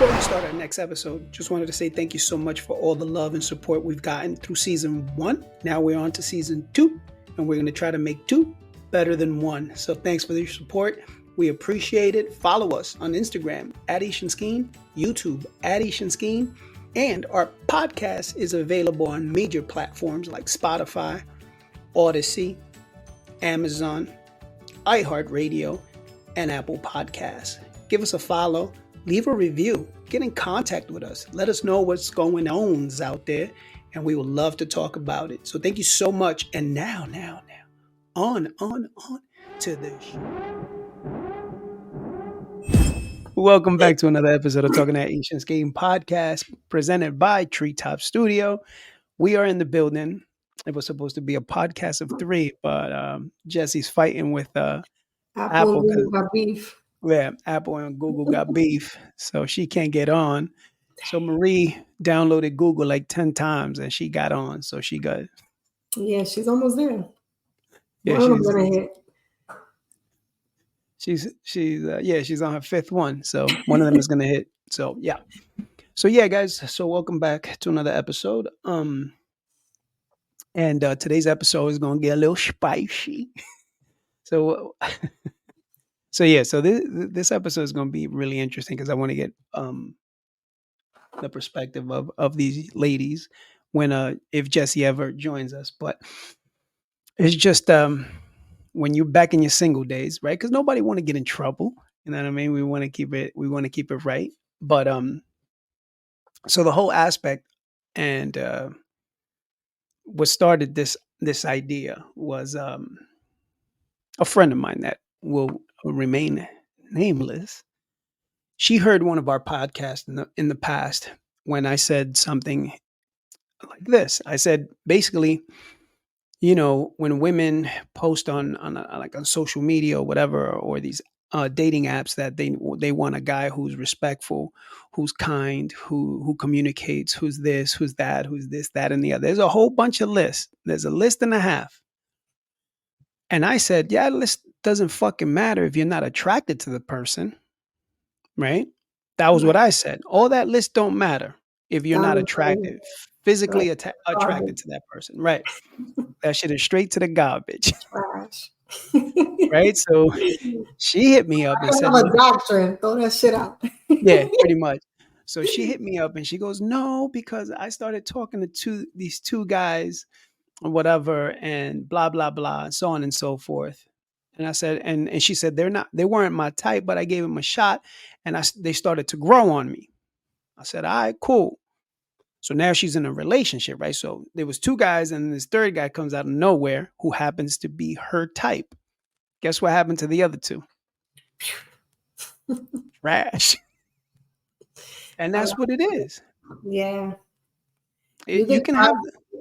Before we start our next episode, just wanted to say thank you so much for all the love and support we've gotten through season 1. Now we're on to season 2, and we're going to try to make 2 better than 1. So thanks for your support. We appreciate it. Follow us on Instagram at Skeen, YouTube at Skeen, and our podcast is available on major platforms like Spotify, Odyssey, Amazon, iHeartRadio, and Apple Podcasts. Give us a follow, leave a review, get in contact with us. Let us know what's going on out there, and we would love to talk about it. So thank you so much. And now, on to the show. Welcome back to another episode of Talking at Skeen podcast presented by Treetop Studio. We are in the building. It was supposed to be a podcast of 3, but Jesse's fighting with Apple and Google got beef. Yeah, Apple and Google got beef, so she can't get on. So Marie downloaded Google like 10 times, and she got on. So she got. Yeah, she's almost there. Yeah, One of them gonna hit. She's on her 5th one. So one of them is gonna hit. So yeah, guys. So welcome back to another episode. And today's episode is gonna get a little spicy. So this episode is going to be really interesting because I want to get the perspective of these ladies when if Jesse ever joins us. But it's just when you're back in your single days, right? Because nobody want to get in trouble. You know what I mean? We want to keep it right. But so the whole aspect and what started this idea was a friend of mine that will remain nameless. She heard one of our podcasts in the past when I said something like this. I said, basically, when women post on social media or whatever, or these dating apps that they want a guy who's respectful, who's kind, who communicates, who's this, who's that, who's this, that, and the other. There's a whole bunch of lists. There's a list and a half. And I said, yeah, list doesn't fucking matter if you're not attracted to the person, right? That was what I said. All that list don't matter if you're not physically attracted to that person, right? That shit is straight to the garbage. Trash. Right? So she hit me up and said, "I'm a doctrine. Throw that shit out." Yeah, pretty much. So she hit me up and she goes, "No, because I started talking to these 2 guys or whatever, and blah blah blah, and so on and so forth." And I said, and she said they weren't my type, but I gave them a shot, and they started to grow on me. I said, all right, cool. So now she's in a relationship, right? So there was 2 guys, and this 3rd guy comes out of nowhere who happens to be her type. Guess what happened to the other 2? Trash. And that's what it is. Yeah. You can have.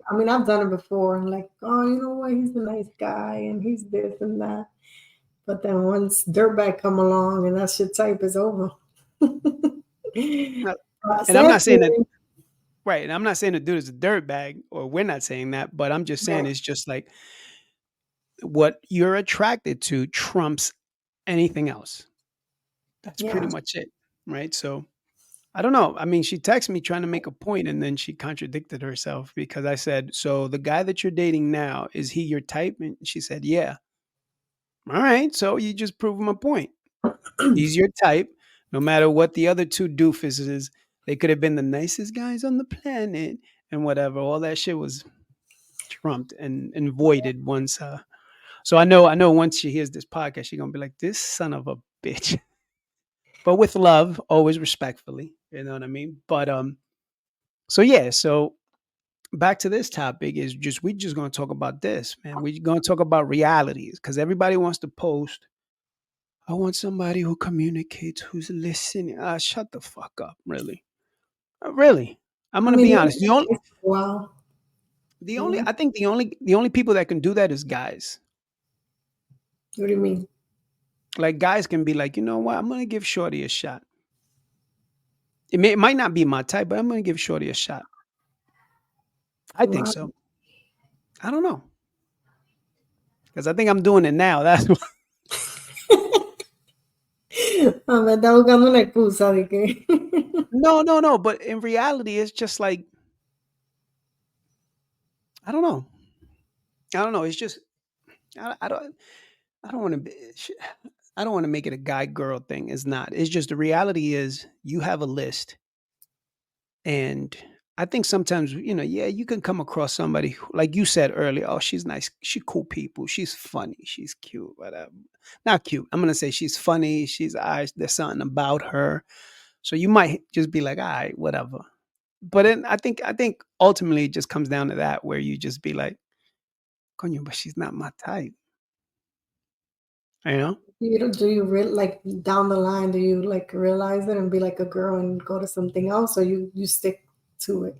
I mean, I've done it before. I'm like, oh, you know what? He's a nice guy, and he's this and that. But then once dirtbag come along, and that's your type, is over. And I'm not saying that. Right. And I'm not saying the dude is a dirtbag, or we're not saying that, but I'm just saying it's just like what you're attracted to trumps anything else. That's pretty much it. Right. So I don't know. I mean, she texted me trying to make a point, and then she contradicted herself because I said, so the guy that you're dating now, is he your type? And she said, yeah. All right. So you just proved my point. He's your type. No matter what the other 2 doofuses, they could have been the nicest guys on the planet and whatever. All that shit was trumped and voided once. So I know once she hears this podcast, she's going to be like, this son of a bitch. But with love, always respectfully. You know what I mean? But so back to this topic is we're just going to talk about this, man. We're going to talk about realities because everybody wants to post, I want somebody who communicates, who's listening. Shut the fuck up, really. Really. I'm going to be honest. I think the only people that can do that is guys. What do you mean? Like guys can be like, you know what? I'm going to give Shorty a shot. It might not be my type, but I'm going to give Shorty a shot. I think so. I don't know. Because I think I'm doing it now. That's what. Me está buscando una excusa de que. No, no, no. But in reality, it's just like I don't know. I don't know. It's just I don't. I don't want to be. I don't want to make it a guy girl thing. It's not. It's just the reality is you have a list, and I think sometimes yeah, you can come across somebody like you said earlier. Oh, she's nice. She cool people. She's funny. She's cute. Whatever. Not cute. I'm gonna say she's funny. She's there's something about her. So you might just be like, all right, whatever. But then I think ultimately it just comes down to that where you just be like, coño, but she's not my type. You know? Do you like down the line? Do you like realize it and be like a girl and go to something else, or you stick to it?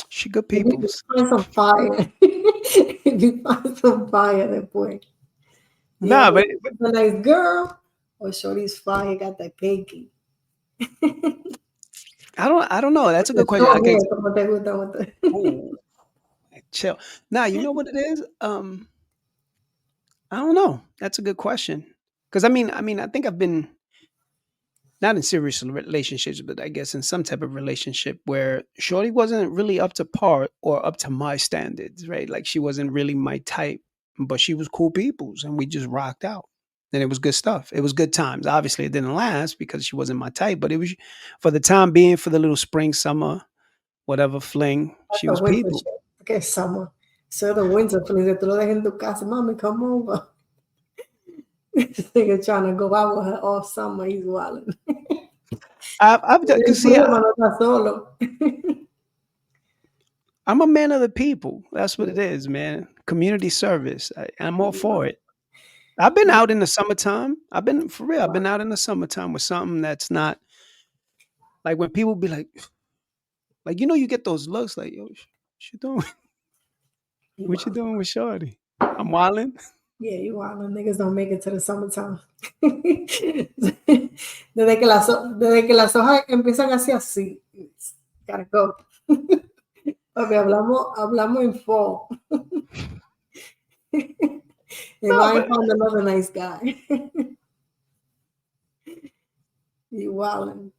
She good If you peoples. find some fire, if you find some fire, then boy, yeah, Nah, but but she's a nice girl, or shorty's fire, got that cakey. I don't know. That's a The good question. short Okay. hair, como te gusta, como Oh, chill. Now you know what it is. I don't know. That's a good question. Because I mean, I think I've been not in serious relationships, but I guess in some type of relationship where Shorty wasn't really up to par or up to my standards, right? Like she wasn't really my type, but she was cool people's, and we just rocked out. And it was good stuff. It was good times. Obviously, it didn't last because she wasn't my type, but it was for the time being, for the little spring, summer, whatever fling. That's She a was winter people. shit. Okay, summer. So the winter, please. Que tú lo dejes en tu casa, mommy, come over. This nigga trying to go out with her all summer. He's wilding. I've El because see, problema no está solo. I'm a man of the people. That's what it is, man. Community service. I'm all for it. I've been out in the summertime. I've been for real. I've been out in the summertime with something that's not like when people be like you get those looks like yo, what you doing? You What you wild. doing with Shorty? I'm wilding. Yeah, you wildin'. Niggas don't make it to the summertime. Desde que las hojas empiezan así, así. Gotta go. Papi, hablamos en fall. If No, I but ain't found another nice guy, you wildin'.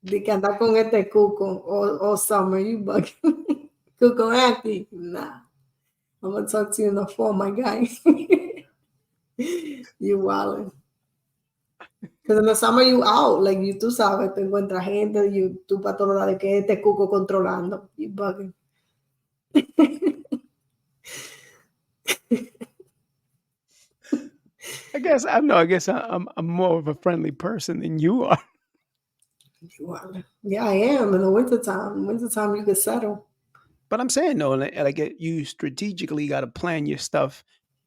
De que andar con este cuco all summer, you bugging. Cuco happy. Nah. I'm gonna talk to you in the fall, my guy. You wildin'. Because in the summer you out, like tú sabes, te encuentras gente, tú para todos lados de que este cuco controlando. You bugging. I guess I know. I guess I'm more of a friendly person than you are. You wildin'. Yeah, I am. In the wintertime. Wintertime you can settle. But I'm saying no, you strategically got to plan your stuff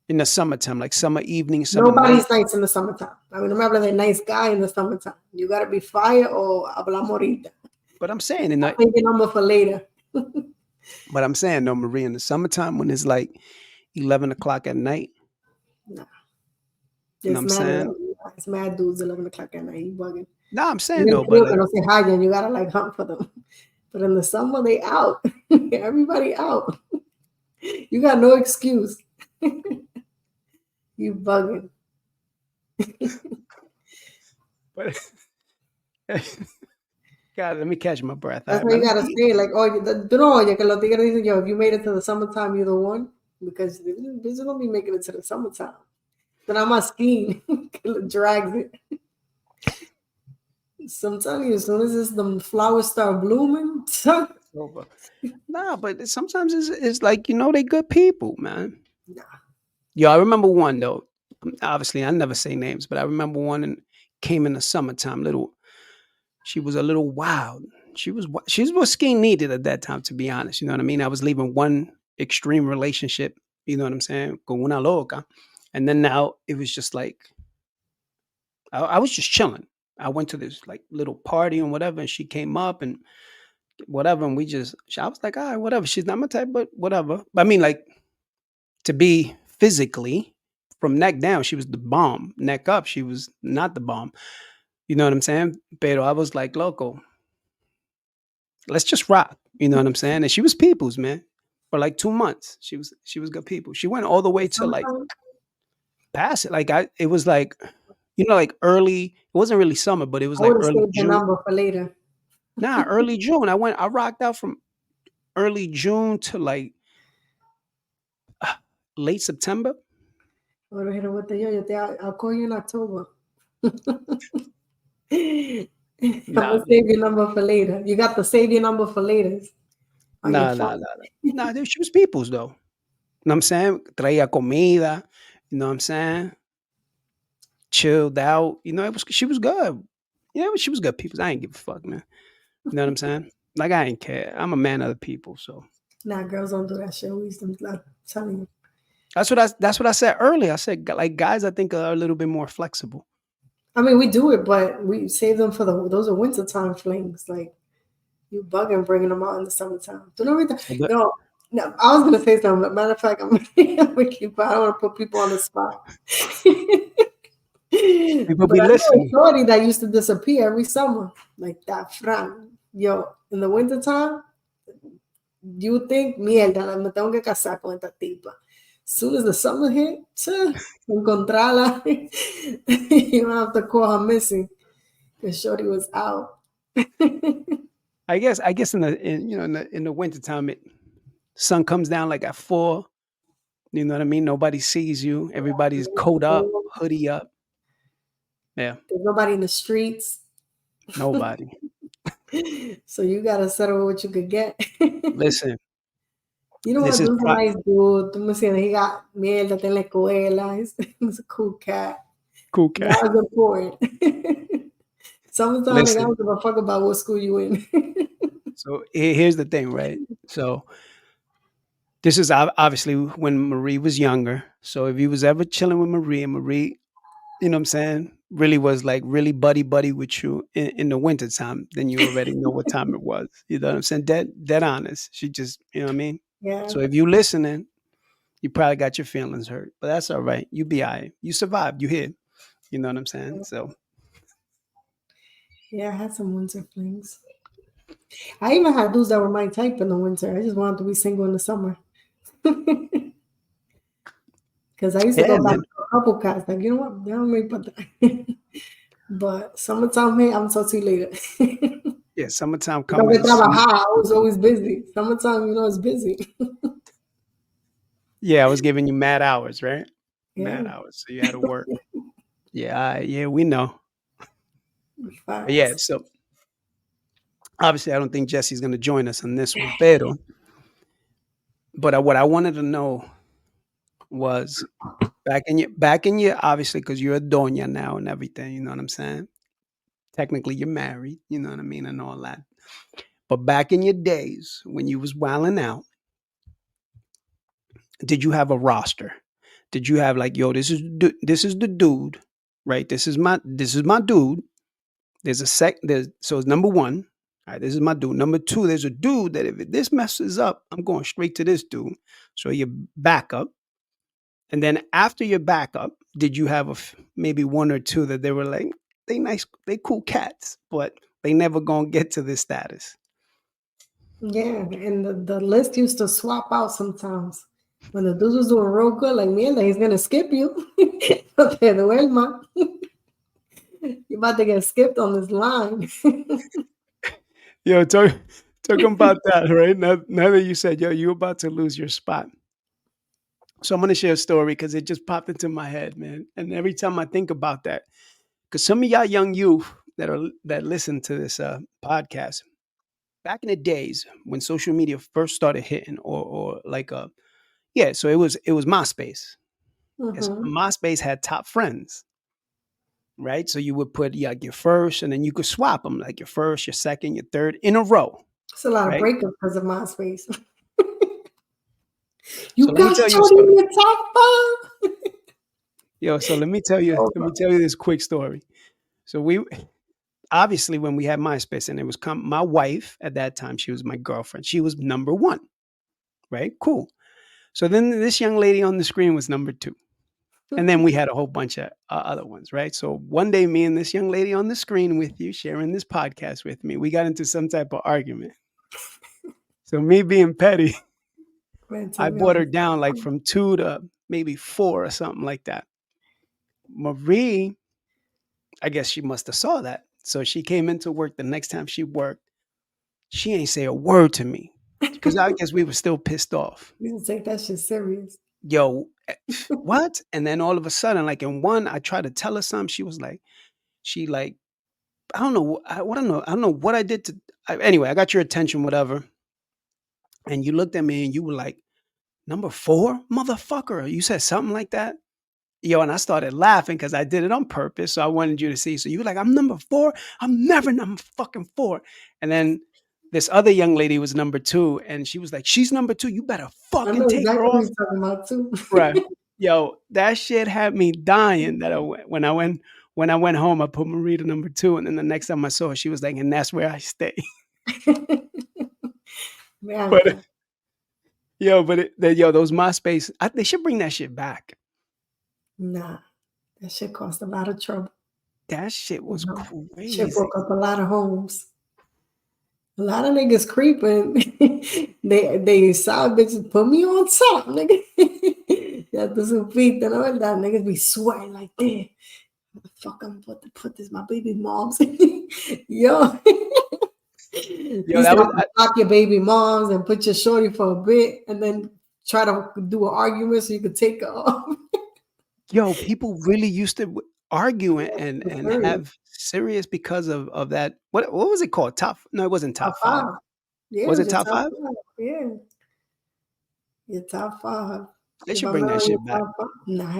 in the summertime, like summer evening, summer night. Nobody's nice in the summertime. I mean, no me habla de nice guy in the summertime. You gotta be fire or hablamos ahorita. But I'm saying in I'll the take your number for later. But I'm saying no, Marie, in the summertime when it's like 11 o'clock at night, Nah, you know what it's I'm mad. saying? It's mad dudes 11 o'clock at night. You bugging. No, I'm saying Even no, but frío que like, no se hallan, you gotta like hunt for them. But in the summer, they out. Everybody out. You got no excuse. You bugging. but God, let me catch my breath. All That's right, why man. you gotta say like, oh, tú no oye que los tigres dicen, yo, if you made it to the summertime, you're the one. Because this is gonna be making it to the summertime. Then I'm a Skeen. Drags it. So I'm telling you, as soon as the flowers start blooming, It's over. Nah, but sometimes it's like they good people, man. nah, Yo, I remember one though. Obviously, I never say names, but I remember one and came in the summertime. She was a little wild. She's what Skeen needed at that time, to be honest. You know what I mean? I was leaving one extreme relationship. You know what I'm saying? Con una loca, and then now it was just like I was just chilling. I went to this like little party and whatever, and she came up and whatever, and I was like, all right, whatever. She's not my type, but whatever. But I mean, like to be physically from neck down, she was the bomb. Neck up, she was not the bomb. You know what I'm saying? Pero I was like, loco, let's just rock. You know what I'm saying? And she was people's, man. For like 2 months. She was good people. She went all the way to like summertime. past it. Like it was like like early. It wasn't really summer, but it was I like would have early saved your June. number for later. Nah, early June. I rocked out from early June to like uh, late September. I would have hit her with the yo. I'll call you in October. I'm Nah, gonna save your number for later. You got the save your number for later on your nah, nah, phone. nah, nah. Nah, she was people's though. You know what I'm saying? Traía comida. You know what I'm saying? Chilled out. She was good. She was good people. I ain't give a fuck, man. You know what I'm saying? Like I ain't care. I'm a man of the people, so Nah, girls don't do that shit. We used to, I'm telling you. that's what I said earlier. I said like guys I think are a little bit more flexible. I mean, we do it, but we save them for those are wintertime flings. Like you bugging bringing them out in the summertime. Do not read that. So No, no. I was gonna say something. But matter of fact, I'm gonna keep quiet. I don't want to put people on the spot. people But be I know a listening. shorty that used to disappear every summer, like that Fran. Yo, in the wintertime, you think, mierda, me tengo que casar con esta tipa. As soon as the summer hit, encontrarla, you don't have to call her missing because shorty was out. I guess in the wintertime sun comes down like at 4. You know what I mean? Nobody sees you. Everybody's coat up, hoodie up. Yeah, There's nobody in the streets. nobody. So you gotta settle with what you could get. Listen, You know this what? is Dude's a nice dude. Tú me entiendes? He got mierda en la escuela. He's a cool cat. cool That cat. was important. Sometimes like, I Listen, don't give a fuck about what school you in. so here's the thing, right? So this is obviously when Marie was younger. So if you was ever chilling with Marie and Marie, you know what I'm saying, really was like really buddy buddy with you in the wintertime, then you already know what time it was. You know what I'm saying? Dead honest. She just, you know what I mean? Yeah, So if you listening, you probably got your feelings hurt, but that's all right. You be all right. You survived. You here. You know what I'm saying? So yeah, I had some winter flings. I even had dudes that were my type in the winter. I just wanted to be single in the summer. Because I used to yeah, go back man. to a couple cats. Like, you know what? They don't make but but summertime, hey, I'm talking to you later. Yeah, summertime Tengo que coming soon. trabajar. I was always busy. Summertime, it's busy. Yeah, I was giving you mad hours, right? Mad Yeah, hours. So you had to work. Yeah, yeah, we know. But yeah, facts. so obviously I don't think Jesse's gonna join us on this one. But what I wanted to know was back in your obviously because you're a doña now and everything, you know what I'm saying? Technically you're married, you know what I mean, and all that. But back in your days when you was wilding out, did you have a roster? Did you have like, yo, this is the dude, right? This is my dude. So it's number one. All right, this is my dude. Number two, there's a dude that if this messes up, I'm going straight to this dude. So your backup. And then after your backup, did you have maybe one or two that they were like, they nice, they cool cats, but they never gonna get to this status? Yeah, and the list used to swap out sometimes. When the dude was doing real good, like, mierda, he's going to skip you. No te duerma. You're about to get skipped on this line. Yo, talking about that, right? Now that you said, yo, you about to lose your spot. So I'm gonna share a story because it just popped into my head, man. And every time I think about that, because some of y'all young youth that listen to this podcast, back in the days when social media first started hitting, or like yeah, so it was MySpace. Yes, Mm-hmm. MySpace had top friends, right? So you would put like your first, and then you could swap them, like your first, your second, your third in a row, It's a lot of right? breakups because of MySpace. So You let me got tell you a shorty story. in your top five. Yo, so let me tell you this quick story. So we obviously when we had MySpace and it was my wife at that time, she was my girlfriend. She was number one, right? Cool. So then this young lady on the screen was number two. And then we had a whole bunch of other ones, right? So one day, me and this young lady on the screen with you, sharing this podcast with me, we got into some type of argument. So me being petty, Man, I take me off brought her the down like from two to maybe four or something like that. Marie I guess she must have saw that. So she came into work the next time she worked. She ain't say a word to me because I guess we were still pissed off. You can take that shit serious. Yo, what? And then all of a sudden, like in one, I tried to tell her something. She was like, she like, I don't know, what I don't know, I don't know what I did to. Anyway, I got your attention, whatever. And you looked at me and you were like, number four, motherfucker. You said something like that. Yo, and I started laughing because I did it on purpose. So I wanted you to see. So you were like, I'm number four. I'm never number fucking four. And then this other young lady was number two, and she was like, she's number two. You better I fucking know take her exactly what off. you're talking about too. Right. Yo, that shit had me dying. When I went home, I put Marita number two, and then the next time I saw her, she was like, and that's where I stay. But Bianca, yo, those MySpace, they should bring that shit back. nah, that shit cost a lot of trouble. That shit You was know, shit crazy. broke up a lot of homes. A lot of niggas creeping. they side bitches put me on top, nigga. Ya tú supiste, ¿no verdad? Niggas be sweating like, damn, fuck, I'm about to put this my baby moms. Yo. You Yo, used that to was have to block your baby moms and put your shorty for a bit and then try to do an argument so you could take her off. yo, people really used to argue For and serious. have serious because of that. What was it called? Top? No, it wasn't Top top five. five. Yeah, it Was was it your top top five? five. Yeah, your top five. They If should I'm bring not that on your shit back. top five, nah,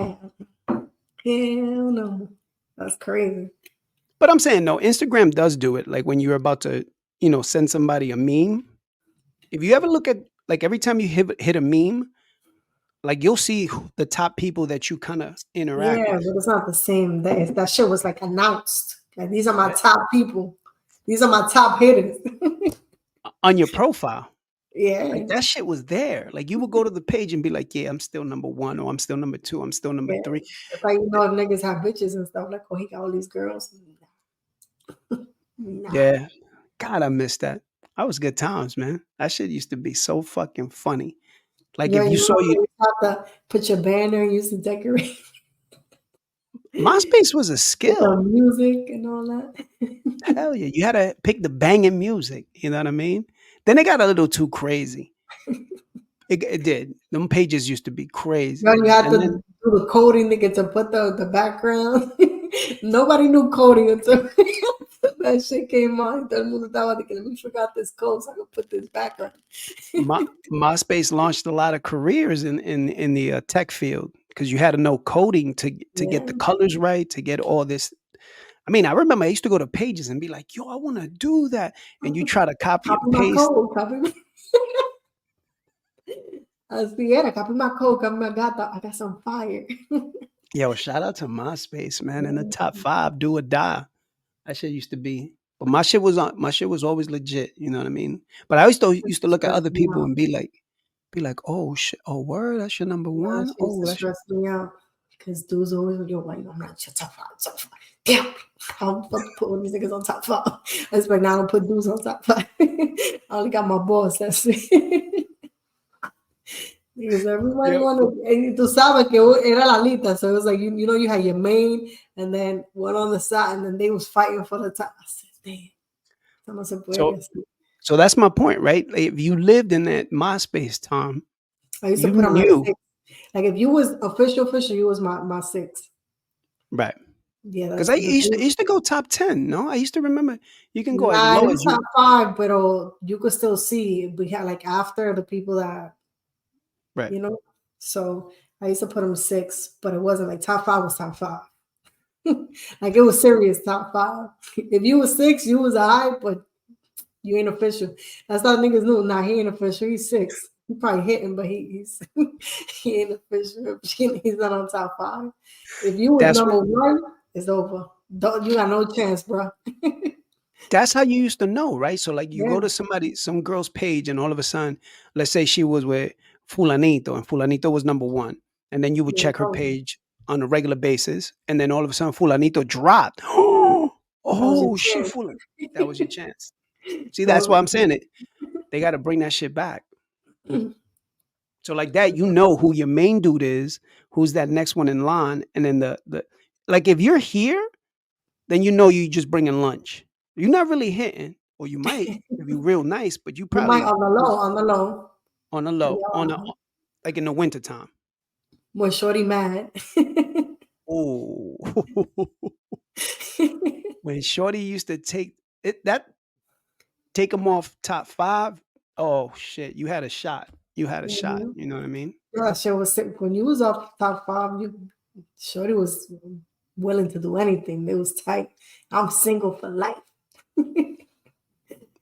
hell no. That's crazy. But I'm saying no, Instagram does do it. Like when you're about to, send somebody a meme. If you ever look at like every time you hit a meme, like you'll see the top people that you kind of interact Yeah, with but it's not the same. That shit was like announced. Like these are my eh, top people. These are my top hitters. on your profile. Like Yeah, that shit was there. Like you would go to the page and be like, "Yeah, I'm still number one, or I'm still number two, I'm still number yeah. three." That's how you know if niggas have bitches and stuff. Like, oh, he got all these girls. Nah. Yeah, God, I miss that. That was good times, man. That shit used to be so fucking funny. Like Yo, if you you saw remember you, you have to put your banner and use to decorate MySpace was a with the skill. music and all that. Hell yeah, you had to pick the banging music. You know what I mean? Then it got a little too crazy. It did. Them pages used to be Yo, crazy, you had and to then do the coding to get to put the background. Nobody knew coding until that shit came on. Todo el mundo estaba de que let me figure out this code so I can put this background. My MySpace launched a lot of careers in the tech field because you had to know coding to get Yeah. the colors right, to get all this. I mean, I remember I used to go to pages and be like, "Yo, I want to do that," and you try to copy Copy and my paste. code. Así era, copy my code, copy my gata. I got some fire. Yo, shout out to MySpace, man, in the Yeah. top five, do or die. That shit used to be. But my shit was always legit. You know what I mean? But I used to look at Stress other me people out. and be like, oh shit, oh word, that's your number Nah, one. she used Oh, to that's your stress me out because dudes always would go, like, I'm not your top five, top five. Damn, I'm about to put all these niggas on top five. I was like, now I don't put dudes on top five. I only got my boss, that's it. Because everybody yo. wanted, and tú sabes que era la lista, so it was like, you know, you had your main and then one on the side, and then they was fighting for the top. I said, damn, eso no se puede So así. so that's my point, right? Like, if you lived in that MySpace time, I used to you put them at knew, six. Like if you was official, you was my six. right? Yeah, Because that's the I used to go top 10. No, I used to remember you can go as Nah, it low was as top you. five, but you could still see we had like after the people that Right. you know. So I used to put them six, but it wasn't like top five was top five. Like it was serious top five. If you was six, you was high, but you ain't official. That's how niggas knew. Nah, he ain't official. He's six. He probably hitting, but he's he ain't official. He's not on top five. If you was That's number one, it's over. Don't you got no chance, bro. That's how you used to know, right? So like you go Yeah, to some girl's page and all of a sudden, let's say she was with Fulanito and Fulanito was number one. And then you would you check her know, page on a regular basis. And then all of a sudden Fulanito dropped. that was your Oh shit, chance. Fulan. That was your chance. See, That that's was why I'm saying it. They gotta bring that shit back. So like that, you know who your main dude is, who's that next one in line, and then the like if you're here then you know you just bringing lunch. You're not really hitting, or you might if you're real nice, but you You might probably on the low. on the low, on a Yeah. like in the wintertime. Was shorty mad? Oh, when Shorty used to take it, that take him off top five. Oh shit, you had a shot. You had a shot. Mhm. You know what I mean? Yeah, she was sick. When you was off top five, you shorty was willing to do anything. It was tight. I'm single for life. It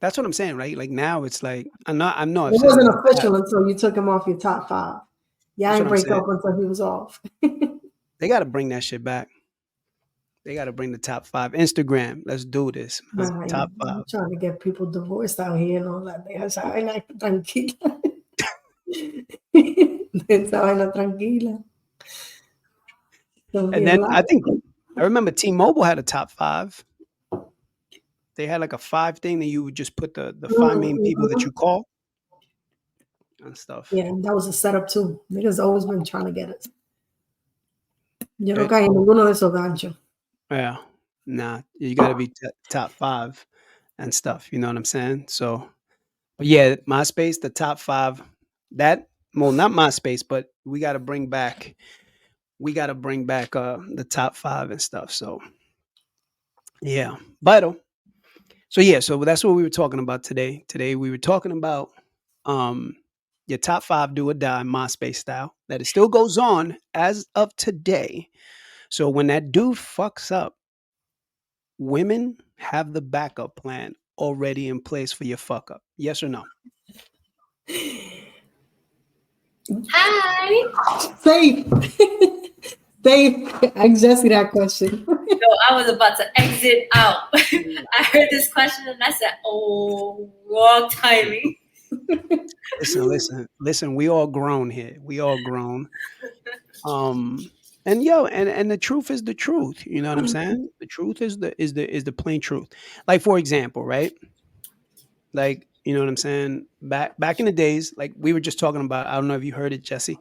That's what I'm saying, right? Like now, it's like I know I've said it in wasn't the past. official until you took him off your top five. Y'all That's what ain't I'm break saying. up until he was off. They got to bring that shit back. They got to bring the top five. Instagram, let's do this, man. Nah, Top you five. trying to get people divorced out here and all that. Deja esa vaina tranquila. Deja esa vaina tranquila. Don't be And a then lot. I remember T-Mobile had a top five. They had like a five thing that you would just put the five main people that Mm-hmm. you call and stuff. Yeah, that was a setup too. Niggas always been trying to get it. Yo no Okay. caí en ninguno de esos ganchos. Yeah. Nah, you got to be top five and stuff. You know what I'm saying? So, but yeah, MySpace, the top five. That well, not MySpace, but we got to bring back the top five and stuff. So yeah, vital. So yeah, so that's what we were talking about today. Today we were talking about um your top five do or die MySpace style. That it still goes on as of today. So when that dude fucks up, women have the backup plan already in place for your fuck up. Yes or no? Hi. Safe. Safe. Ask Jesse that question. No, I was about to exit out. I heard this question and I said, "Oh, wrong timing." Listen. We all grown here. We all grown. Um, and and the truth is the truth. You know what I'm saying? The truth is the plain truth. Like for example, right? Like you know what I'm saying? Back in the days, like we were just talking about. I don't know if you heard it, Jesse.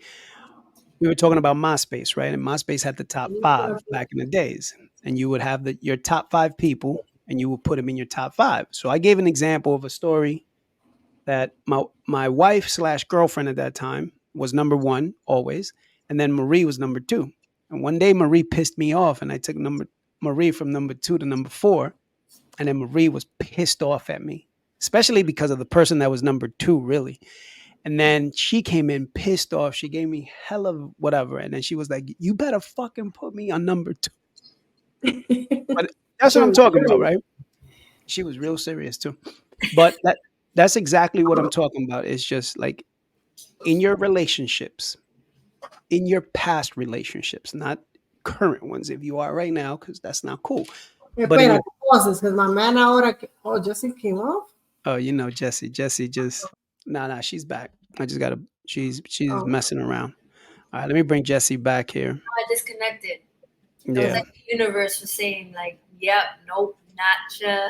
We were talking about MySpace, right? And MySpace had the top five back in the days, and you would have your top five people, and you would put them in your top five. So I gave an example of a story that my wife slash girlfriend at that time was number one always, and then Marie was number two. And one day Marie pissed me off, and I took number Marie from number two to number four, and then Marie was pissed off at me, especially because of the person that was number two, really. And then she came in pissed off. She gave me hell of whatever, and then she was like, "You better fucking put me on number two." But that's She what I'm was talking about, serious. right? She was real serious too. But that's exactly what I'm talking about. It's just like in your relationships, in your past relationships, not current ones if you are right now, because that's not cool. But in Espera, your pauses, because my man ahora. Oh, Jesse came off? oh, you know, Jessie just nah, she's back. I just gotta she's Oh. messing around. All right, let me bring Jessie back here. I disconnected. It was Yeah. like the universe was saying, like, "Yep, nope, not ya,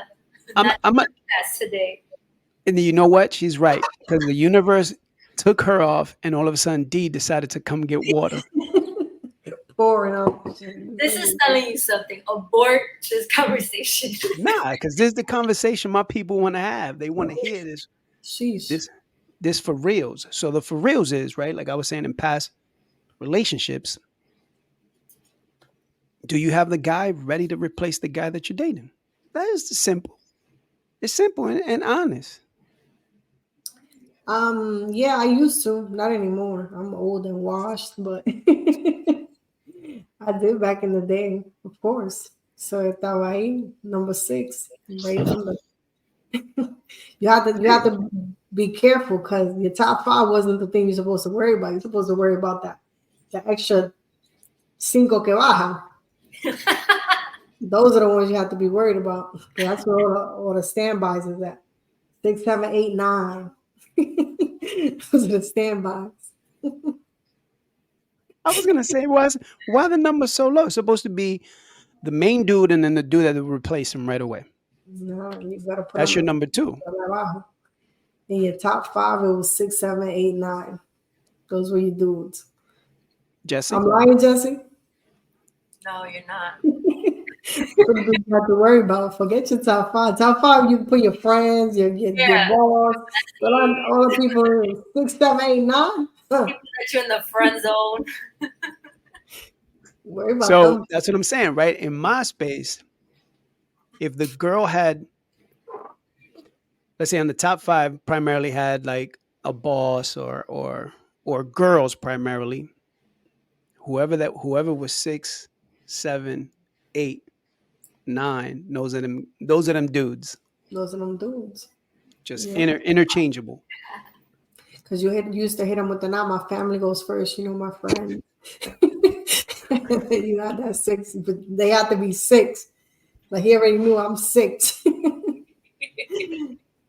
I'm not I'm a, past today." and you know what? She's right. Because the universe took her off and all of a sudden D decided to come get water. Pouring out. This is telling you something. Abort this conversation. Nah, because this is the conversation my people want to have. They want to hear Sheesh. this this for reals. So the for reals is right, like I was saying in past relationships, do you have the guy ready to replace the guy that you're dating? That is simple. It's simple and honest. Yeah, I used to, not anymore. I'm old and washed, but I did back in the day, of course. So estaba ahí, number six, right under. You have to be careful because your top five wasn't the thing you're supposed to worry about. You're supposed to worry about that the extra cinco que baja. Those are the ones you have to be worried about. 'Cause that's where all the standbys is at. 6, 7, 8, 9. Those are the standbys. I was gonna say, why the number so low? It's supposed to be the main dude and then the dude that will replace him right away. No, you gotta put That's them your number two, in your top five. It was 6, 7, 8, 9. Those were your dudes. Jesse. I'm lying, Jesse. No, you're not. What do you have to worry about? Forget your top five. Top five, you put your friends, your Yeah, boss, but the all the people 6, 7, 8, 9. Huh. people that you're in the friend zone. Worry about So them. that's what I'm saying, right? In MySpace, if the girl had, let's say, on the top five, primarily had like a boss or girls primarily, whoever was 6, 7, 8, 9, those are them dudes, Those are them dudes. just Yeah. interchangeable. Because used to hit them with the nah, my family goes first, my friend. You got that 6, but they have to be 6. Like he already knew I'm 6.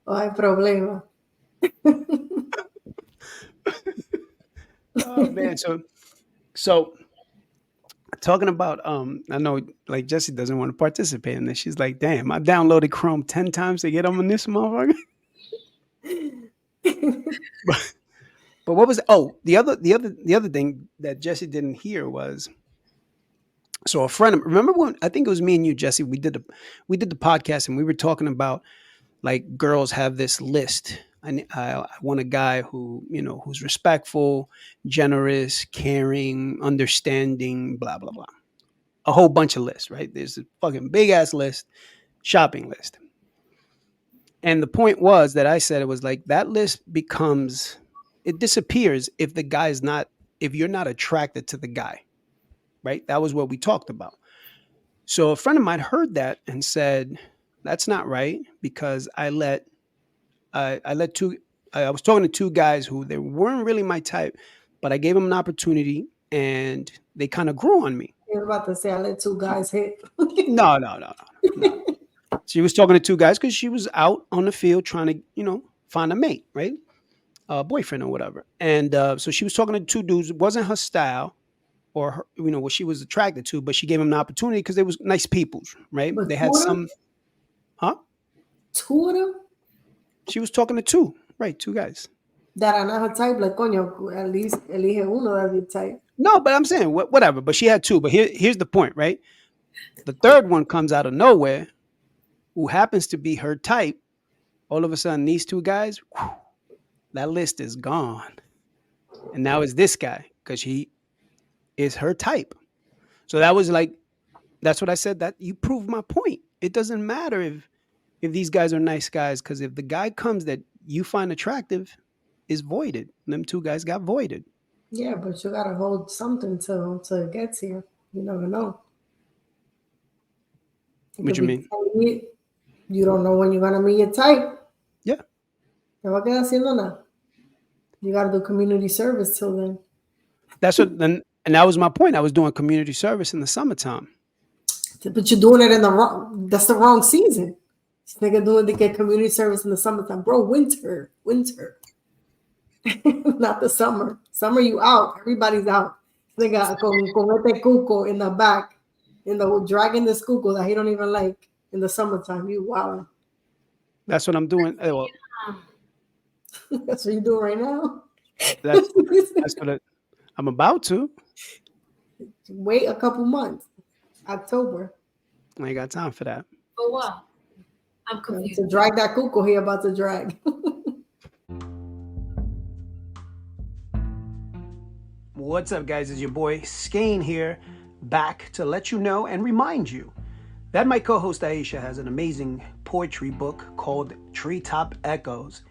Oh, hay problema. Oh man, so talking about I know like Jessie doesn't want to participate in this. She's like, damn, I downloaded Chrome 10 times to get on this motherfucker. but, but what was the other thing that Jessie didn't hear was, so a friend of, remember when I think it was me and you, Jessie, we did the podcast and we were talking about like girls have this list. I want a guy who's respectful, generous, caring, understanding, blah blah blah. A whole bunch of lists, right? There's a fucking big ass list, shopping list. And the point was that I said it was like that list it disappears if the guy's not, if you're not attracted to the guy, right? That was what we talked about. So a friend of mine heard that and said, that's not right because I let two, I was talking to two guys who they weren't really my type, but I gave them an opportunity and they kind of grew on me. You're about to say I let 2 guys hit. No, no, no, no, no. She was talking to two guys because she was out on the field trying to, find a mate, right? A boyfriend or whatever. And so she was talking to two dudes. It wasn't her style or her, what she was attracted to, but she gave them an opportunity because they was nice peoples, right? But They two had of them? some, huh? 2 of them? She was talking to two, right? Two guys. That are not her type. Like, coño, at least elige uno that's your type. No, but I'm saying whatever. But she had two. But here's the point, right? The third one comes out of nowhere, who happens to be her type. All of a sudden, these two guys, whew, that list is gone. And now it's this guy because he is her type. So that was like, that's what I said. That you proved my point. It doesn't matter if these guys are nice guys because if the guy comes that you find attractive, is voided. Them two guys got voided. Yeah, but you gotta hold something till it gets here. You never know. It What could you be mean? 10 years. You don't know when you're gonna meet your type. Yeah, Te va a quedar haciendo nada. You gotta do community service till then. that's what. Then and that was my point. I was doing community service in the summertime. But you're doing it in the wrong. That's the wrong season. This nigga doing to get community service in the summertime, bro. Winter, not the summer. Summer, you out. Everybody's out. Nigga con este cuco in the back, dragging this cuco that he don't even like in the summertime. You wow. That's what I'm doing. Well, That's what you doing right now. that's that's what I'm about to. Wait a couple months. October. I ain't got time for that. For what? I'm confused. To drag that cuco he about to drag. What's up, guys? It's your boy Skeen here, back to let you know and remind you that my co-host Aisha has an amazing poetry book called Treetop Echoes.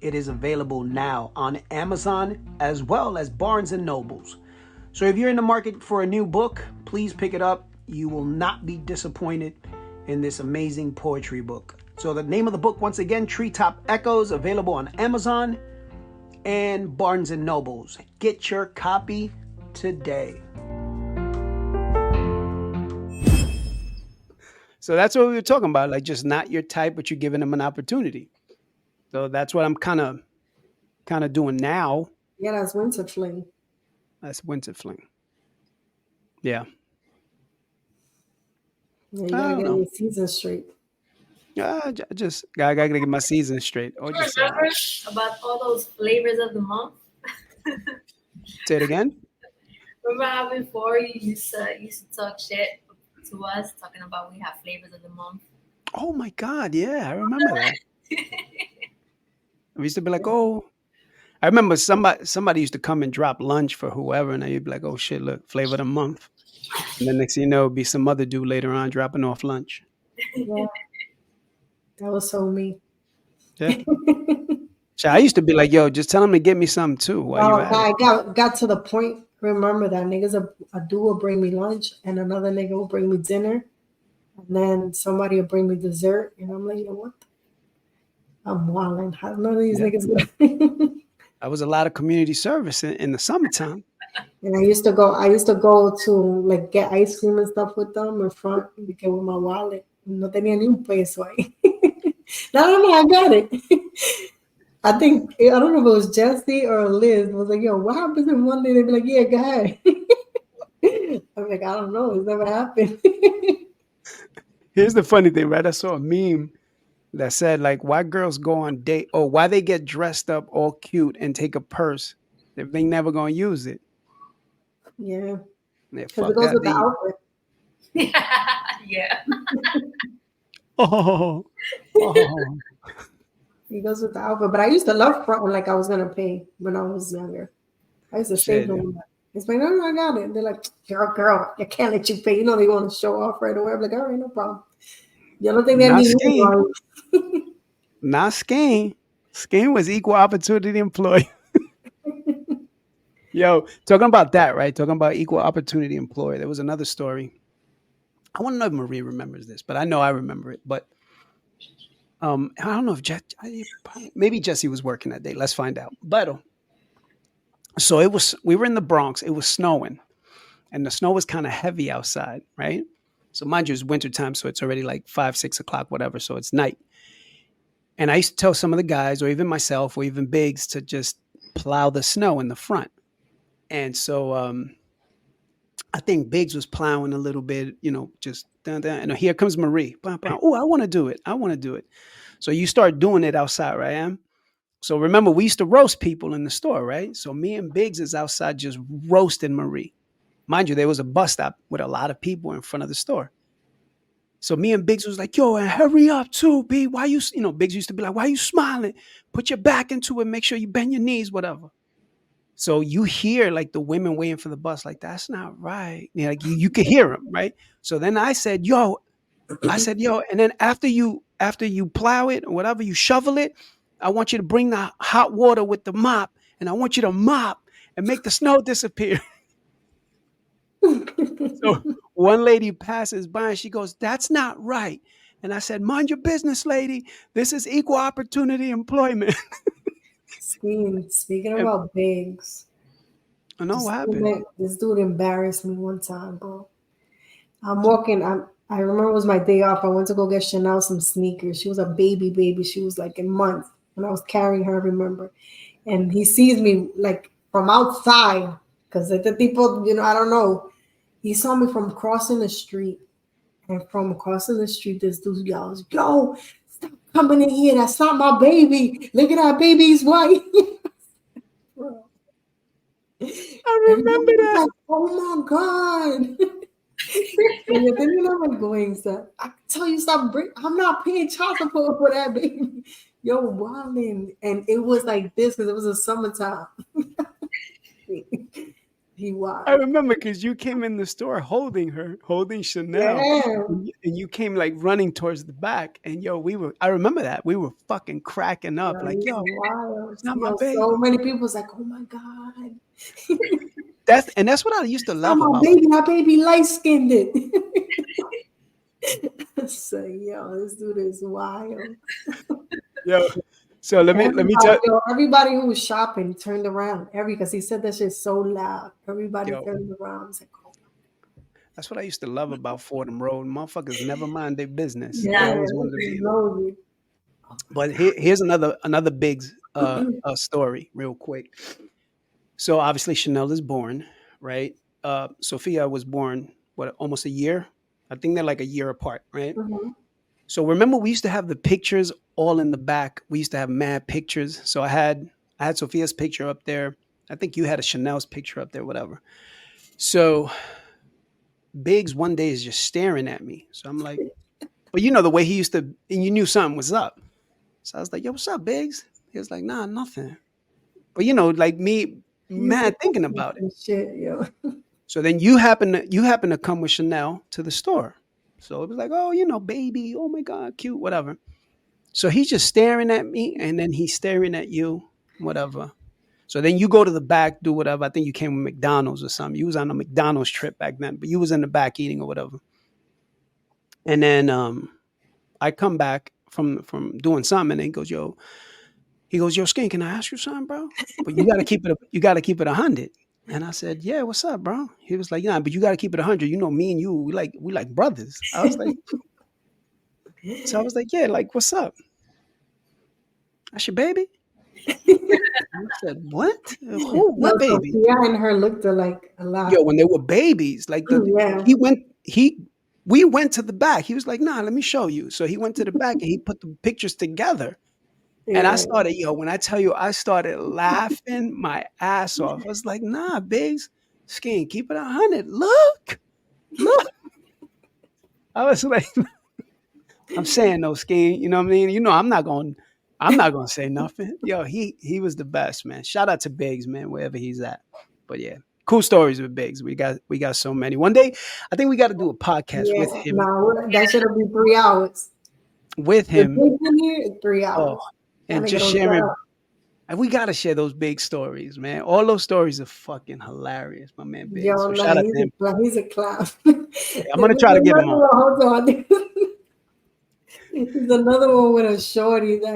It is available now on Amazon as well as Barnes and Nobles. So if you're in the market for a new book, please pick it up. You will not be disappointed in this amazing poetry book. So the name of the book, once again, Treetop Echoes, available on Amazon and Barnes and Nobles. Get your copy today. So that's what we were talking about, like just not your type, but you're giving them an opportunity. So that's what I'm kind of doing now. Yeah, that's winter fling. That's winter fling. Yeah. Yeah, you I gotta don't get know. your season straight. I gotta get my season straight. Or just Remember about all those flavors of the month? say it again. Remember how before you used to talk shit to to us talking about we have flavors of the month. Oh my God, yeah, I remember that. We used to be like, oh, I remember somebody used to come and drop lunch for whoever, and then you'd be like, oh shit, look, flavor of the month. And then next thing you know, it'd be some other dude later on dropping off lunch. Yeah, that was so me. Yeah. So I used to be like, yo, just tell him to get me something too while you Oh, at it. I got to the point. Remember that a dude will bring me lunch, and another nigga will bring me dinner, and then somebody will bring me dessert, and I'm like, you know what? I'm wilding. How none of these Yeah. niggas good. That was a lot of community service in the summertime. And I used to go to like get ice cream and stuff with them in front because with my wallet. No tenía ni un peso ahí. No, no, I got it. I don't know if it was Jesse or Liz was like, yo, what happens if one day they be like, yeah, go ahead. I'm like, I don't know, it's never happened. Here's the funny thing, right? I saw a meme that said like, why girls go on date or why they get dressed up all cute and take a purse if they never gonna use it. Yeah, Yeah, because it fuck goes that. with the outfit. Yeah. Oh, oh. It goes with the outfit. But I used to love front like I was gonna pay when I was younger. I used to save Shit. them. It's like, no, no, I got it. They're like, girl, I can't let you pay. You know they want to show off right away. I'm like, all right, no problem. You don't think they Not need Skeen. me? Not Skeen. Skeen was equal opportunity employee. Yo, talking about that, right? Talking about equal opportunity employee. There was another story. I want to know if Marie remembers this, but I know I remember it. But I don't know if maybe Jesse was working that day. Let's find out. But so we were in the Bronx. It was snowing, and the snow was kind of heavy outside, right? So mind you, it's wintertime, so it's already like 5, 6 o'clock, whatever. So it's night. And I used to tell some of the guys, or even myself, or even Biggs, to just plow the snow in the front. And so I think Biggs was plowing a little bit, just down, down. And here comes Marie. Oh, I want to do it. I want to do it. So you start doing it outside, right? Am? So remember, we used to roast people in the store, right? So me and Biggs is outside just roasting Marie. Mind you, there was a bus stop with a lot of people in front of the store. So me and Biggs was like, yo, and hurry up too, B. Why Biggs used to be like, why you smiling? Put your back into it. Make sure you bend your knees, whatever. So you hear like the women waiting for the bus, like, that's not right. Like you could hear them, right? So then I said, yo, and then after you plow it or whatever, you shovel it, I want you to bring the hot water with the mop, and I want you to mop and make the snow disappear. So one lady passes by and she goes, that's not right. And I said, mind your business, lady. This is equal opportunity employment. Speaking And about bigs, I know what happened. this dude embarrassed me one time, bro. I'm walking. I remember it was my day off. I went to go get Chanel some sneakers. She was a baby. She was like a month when I was carrying her. I remember, and he sees me like from outside because the people, I don't know. He saw me from crossing the street, and from crossing the street, this dude yells, "Yo, stop coming in here! That's not my baby. Look at that baby's white." Bro. I remember Everybody was that. like, "Oh my god." And then I'm going, sir. I tell you, I'm not paying child support for that baby. Yo, wildin'. And it was like this because it was a summertime. He I wild. remember because you came in the store holding Chanel, Yeah. and you came like running towards the back. And yo, I remember that. We were fucking cracking up. Yo, Like, he's yo, wild. it's not my Yo, so baby. many people was like, oh my God. That's what I used to It's not love my about. baby. My baby light skinned it. So, yo, this dude is wild. Yo, so let me tell Everybody who was shopping turned around. Because he said that shit so loud. Everybody yo, turned around. It's like, oh, that's what I used to love about Fordham Road. Motherfuckers never mind their business. They yeah, always wanted to it's be in it. nosy. But here's another big story, real quick. So obviously Chanel is born, right? Sophia was born almost a year. I think they're like a year apart, right? Mhm. So remember we used to have the pictures all in the back. We used to have mad pictures. So I had Sophia's picture up there. I think you had a Chanel's picture up there, whatever. So Biggs one day is just staring at me. So I'm like, but you know the way he used to, and you knew something was up. So I was like, yo, what's up, Biggs? He was like, nah, nothing. But you know, like me, He's mad thinking about it. shit, yo. So then you happen to come with Chanel to the store. So it was like, oh, you know, baby, oh my God, cute, whatever. So he's just staring at me, and then he's staring at you, whatever. So then you go to the back, do whatever. I think you came with McDonald's or something. You was on a McDonald's trip back then, but you was in the back eating or whatever. And then I come back from doing something, and he goes, yo, Skeen, can I ask you something, bro? But you gotta keep it 100. And I said, yeah, what's up, bro? He was like, yeah, but you gotta keep it 100. You know, me and you, we like brothers. I was like, so I was like, yeah, like, what's up? That's your baby? I said, what? Who? No, What baby? Sophia and her looked alike a Yo, lot. when they were babies, like Yeah, we went to the back. He was like, nah, let me show you. So he went to the back and he put the pictures together. And I yeah. started, yo, when I tell you, I started laughing my ass off. I was like, nah, Biggs, Skeen, keep it 100. Look. I was like, I'm saying no, Skeen. You know what I mean? You know, I'm not gonna say nothing. Yo, he was the best, man. Shout out to Biggs, man, wherever he's at. But yeah, cool stories with Biggs. We got so many. One day, I think we got to do a podcast Yeah, with him. no, that should have been 3 hours. With The him, big in here is 3 hours. oh, That and nigga just don't shut sharing. up. And we gotta share those big stories, man. All those stories are fucking hilarious, my man Biggs. Yo, So no, shout out to him. he's a clown. I'm There gonna was try to get him another on. one, hold on. There's another one with a shorty that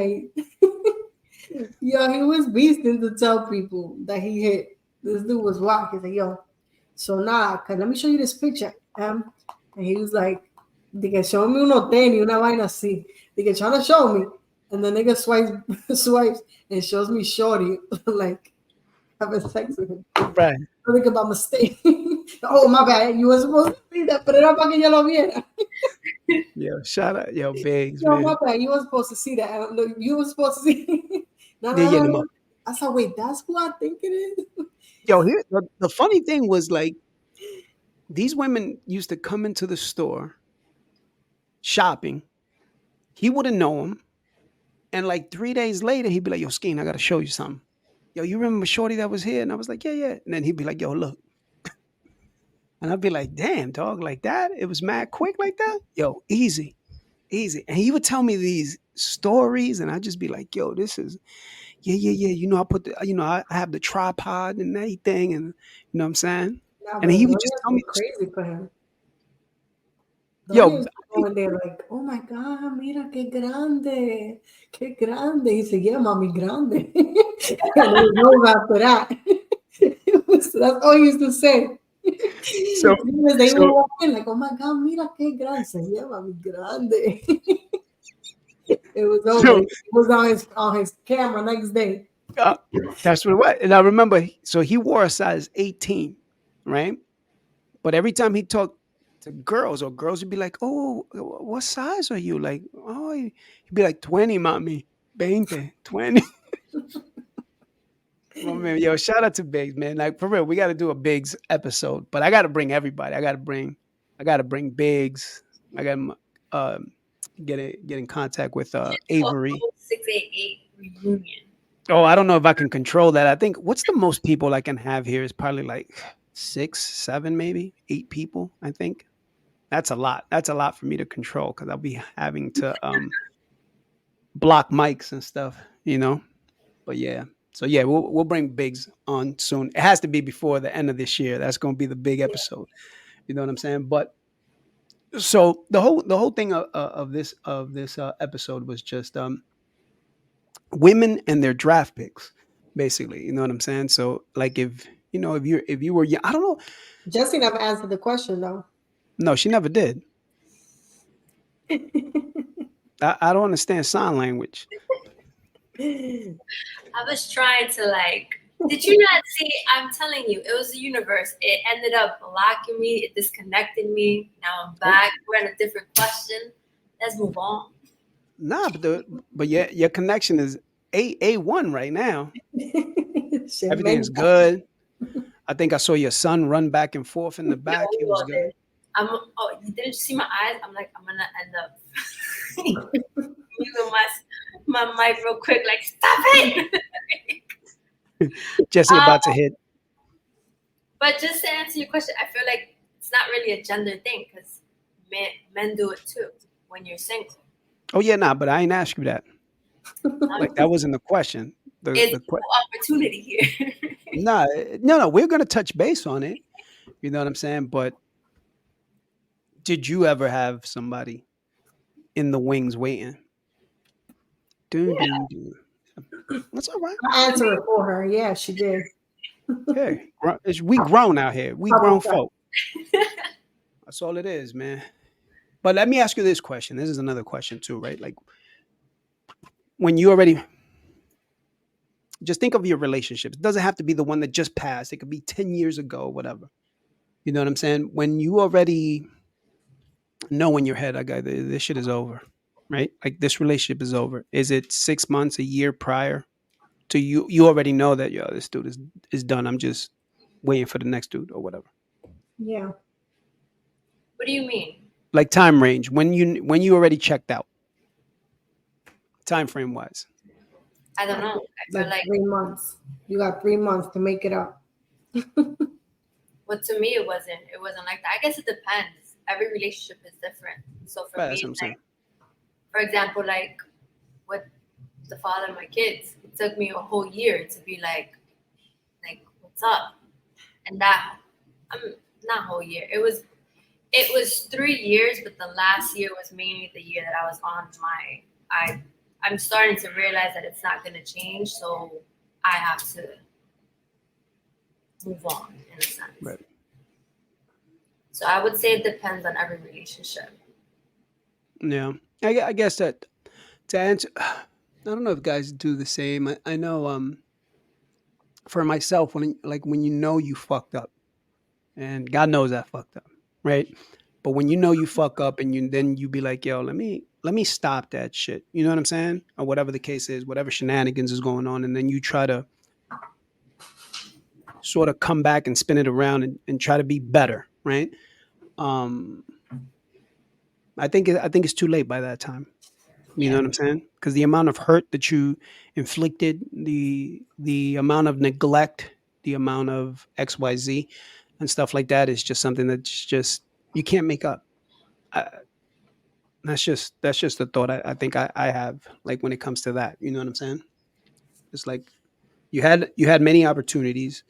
yo, he was beasting to tell people that he hit. This dude was wild. He's like, yo, so nah, let me show you this picture. And he was like, de que show me unos tenis, una vaina así. De que trying to show me. And the nigga swipes and shows me shorty, like, having sex with him. Right. I think about mistake. Oh, my bad. You were supposed to see that, pero era para que yo lo viera. Yo, shout out, yo, Biggs, Yo, my man. bad. You were supposed to see that. Look, you were supposed to see. No, Yeah, no, yeah, no, them no. up. I said, wait, that's who I think it is? Yo, here the funny thing was like these women used to come into the store shopping. He wouldn't know him, and like 3 days later, he'd be like, "Yo, Skeen, I gotta show you something." Yo, you remember Shorty that was here? And I was like, "Yeah, yeah." And then he'd be like, "Yo, look," and I'd be like, "Damn, dog, like that? It was mad quick like that?" Yo, easy, easy. And he would tell me these stories, and I'd just be like, "Yo, this is yeah, yeah, yeah." You know, I put the, I have the tripod and everything, and you know what I'm saying. Nah, And but the he would just Dorians tell were me, the crazy for him. yo, Dorians were going there like, oh my God, mira qué grande, qué grande. He said, yeah, mommy, grande. And it was over after that. That's all he used to say. so, Because they would so walk in like, oh my God, mira qué grande. He said, yeah, mommy, grande. It was over. So It was on his camera next day. uh, that's what it was. And I remember, so he wore a size 18, right? But every time he talked to girls, or girls would be like, "Oh, what size are you?" Like, "Oh," he'd be like, 20, mommy, 20, 20. Well, man, yo, shout out to Biggs, man. Like for real, we got to do a Biggs episode, but I got to bring everybody. I got to bring Biggs. I got to get in contact with Avery. 0688 reunion. Oh, I don't know if I can control that. I think what's the most people I can have here is probably like 6, 7, maybe 8 people. I think that's a lot. That's a lot for me to control because I'll be having to block mics and stuff, you know. But yeah, so yeah, we'll bring Biggs on soon. It has to be before the end of this year. That's going to be the big episode. You know what I'm saying? But so the whole thing of this episode was just women and their draft picks, basically. You know what I'm saying? So like if you were young, I don't know. Jesse never answered the question though. No, she never did. I don't understand sign language. I was trying to did you not see? I'm telling you, it was the universe. It ended up blocking me. It disconnected me. Now I'm back. We're in a different question. Let's move on. Nah, but your connection is A1 right now. Shit, Everything's man. good. I think I saw your son run back and forth in the Yeah, back. It we was all good. did. You didn't see my eyes? I'm like, I'm gonna end up using my mic real quick, like, stop it. Jesse about to hit. But just to answer your question, I feel like it's not really a gender thing because men do it too when you're single. Oh yeah, nah, but I ain't ask you that. Like that wasn't the question. It's The no opportunity here. Nah, no, we're gonna touch base on it. You know what I'm saying? But did you ever have somebody in the wings waiting? Dun, Yeah, dun, dun. That's all right. I answer it for her. Yeah, she did. Hey, we grown out here. We How grown about that? folk. That's all it is, man. But let me ask you this question. This is another question too, right? Like when you already just think of your relationships. It doesn't have to be the one that just passed. It could be 10 years ago, whatever. You know what I'm saying? When you already know in your head, I got this shit is over, right? Like this relationship is over. Is it 6 months, a year prior to you? You already know that this dude is done. I'm just waiting for the next dude or whatever. Yeah. what do you mean? Like time range when you already checked out, time frame wise. I don't know. I feel Like like, 3 months. You got 3 months to make it up. but to me, it wasn't like that. I guess it depends. Every relationship is different. So for Right, me, that's what I'm saying. like, for example, like with the father of my kids, it took me a whole year to be like, what's up? And that, I'm not whole year. It was 3 years, but the last year was mainly the year that I was on I'm starting to realize that it's not gonna change, so I have to move on in a sense. Right. So I would say it depends on every relationship. Yeah. I guess that to answer, I don't know if guys do the same. I know for myself when you know you fucked up, and God knows I fucked up, right? But when you know you fuck up and you be like, yo, let me stop that shit. You know what I'm saying? Or whatever the case is, whatever shenanigans is going on, and then you try to sort of come back and spin it around and try to be better, right? Um, I think it's too late by that time. You know Yeah. what I'm saying? Because the amount of hurt that you inflicted, the amount of neglect, the amount of XYZ and stuff like that is just something that's just you can't make up. I, that's just the thought I think I have like when it comes to that. You know what I'm saying? It's like you had many opportunities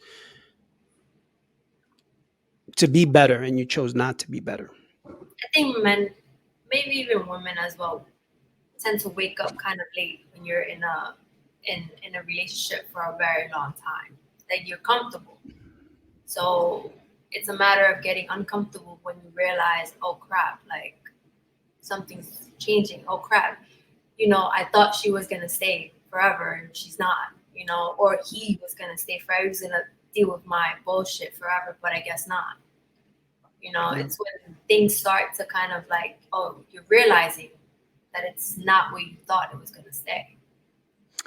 to be better and you chose not to be better. I think men, maybe even women as well, tend to wake up kind of late when you're in a relationship for a very long time. Like you're comfortable. So it's a matter of getting uncomfortable when you realize, oh crap, like something's changing. Oh crap. I thought she was gonna stay forever and she's not, or he was gonna stay forever, he was gonna deal with my bullshit forever, but I guess not. Yeah. It's when things start to kind of like, oh, you're realizing that it's not where you thought it was gonna stay.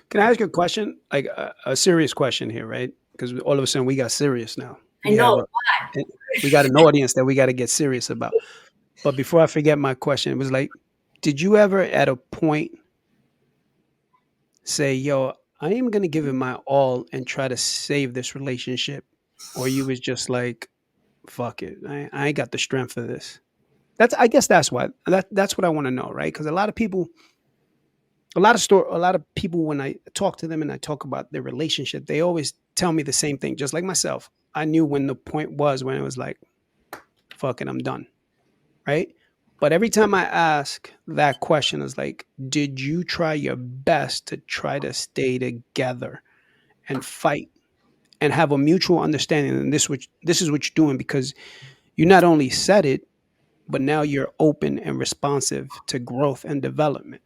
Can I ask you a question? Like a serious question here, right? Because all of a sudden we got serious now. I We have know a why. we got an audience that we got to get serious about. But before I forget my question, it was like, did you ever at a point say, "Yo, I am gonna give it my all and try to save this relationship," or you was just like, "Fuck it, I ain't got the strength for this." I guess that's why that's what I want to know, right? Because a lot of people when I talk to them and I talk about their relationship, they always tell me the same thing, just like myself. I knew when the point was when it was like, "Fuck it, I'm done." Right? But every time I ask that question, is like, did you try your best to try to stay together and fight and have a mutual understanding? And this is what you're doing because you not only said it, but now you're open and responsive to growth and development.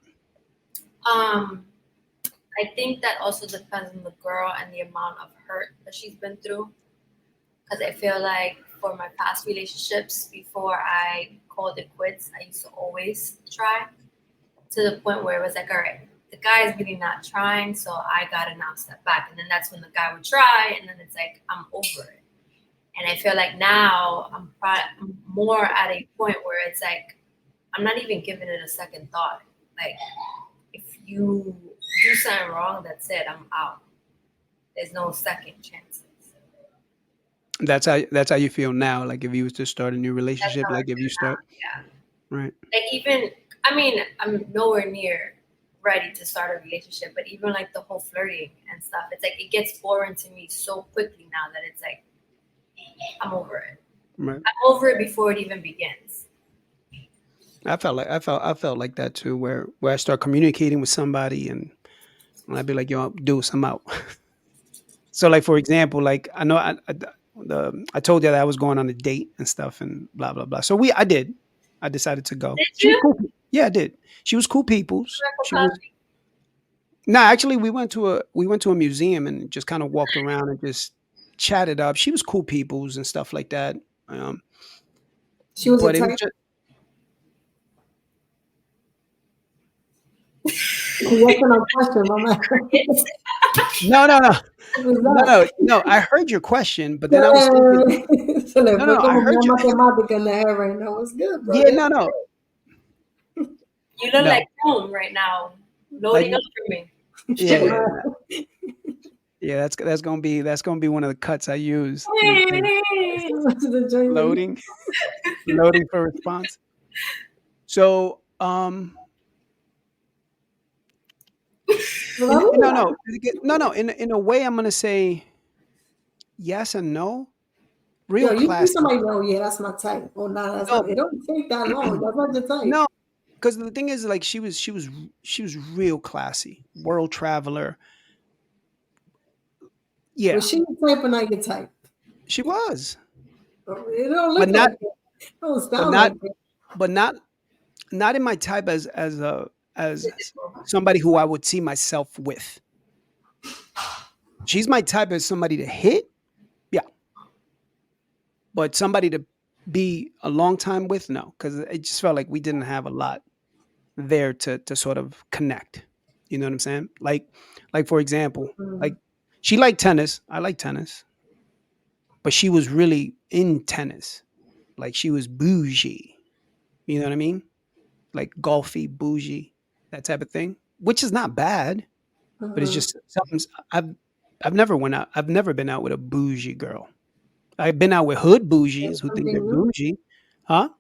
Um, I think that also depends on the girl and the amount of hurt that she's been through. Because I feel like for my past relationships, before I called it quits, I used to always try to the point where it was like, all right, the guy's really not trying, so I gotta now step back. And then that's when the guy would try, and then it's like, I'm over it. And I feel like now I'm more at a point where it's like I'm not even giving it a second thought. Like if you do something wrong, that's it. I'm out. There's no second chances. That's how you feel now. Like if you was to start a new That's relationship, how I like if you feel now. start Yeah. right. Like even I mean, I'm nowhere near ready to start a relationship, but even like the whole flirting and stuff, it's like it gets boring to me so quickly now that it's like I'm over it. Right. I'm over it before it even begins. I felt like that too, where I start communicating with somebody and I'd be like, yo, dude, I'm out. So like for example, like I know I told you that I was going on a date and stuff and blah blah blah. So I did. I decided to go. Did She was you? cool. Yeah, I did. She was cool peoples. She was no, actually we went to a museum and just kind of walked around and just chatted up. She was cool peoples and stuff like that. Um, She was your but it was type. just Yes or no question, mama. no, no, no, What was no, that? no, no. I heard your question, but then I was thinking, Se le no, no, fue no. I como heard una you. matemática in the head right now. What's good, bro? Yeah, no, no, You look no. like home right now, Like loading up for me. yeah, yeah, yeah. That's gonna be one of the cuts I use. The joint like, Loading, loading for response. So, no, "Todavía." no, no, no. In a way, I'm gonna say yes and no. Real Yo, you see classy. somebody go, yeah, that's my type. Oh, nah, that's not. No, It don't take that long. That's not your type. no, because the thing is, like, she was real classy, world traveler. Yeah, Was she your type or not your type? she was, It don't but look not, like it. It don't but sound not, like it. but not, not in my type as somebody who I would see myself with. She's my type as somebody to hit, yeah, but somebody to be a long time with, no, because it just felt like we didn't have a lot there to sort of connect. You know what I'm saying? Like for example, like Mm, she liked tennis. I like tennis, but she was really in tennis. Like she was bougie. You know what I mean? Like golfy, bougie, that type of thing. Which is not bad, but it's mhm. just something I've never went out. I've never been out with a bougie girl. I've been out with hood bougies That's who think they're something new. bougie. Huh?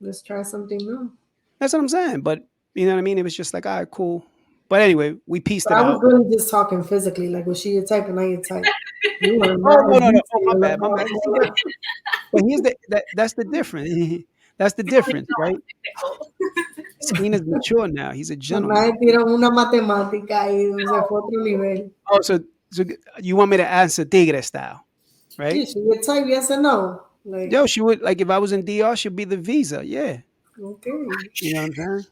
Let's try something new. That's what I'm saying. But you know what I mean? It was just like, all right, cool. But anyway, we pieced But it I was out. really just talking physically. Like, was she your type or not your type? You were Oh mad no, no, no. Oh my detailed bad, my bad. See, about but here's that's the difference. That's the difference, right? Skeen is mature now. He's a Mamá gentleman. tiró una matemática y se fue a otro nivel. Oh, so you want me to answer Tigre style, Yeah, right? she your type, yes or no? Like, Yo, she would like if I was in DR, she'd be the visa. Yeah, okay. you know what I'm saying?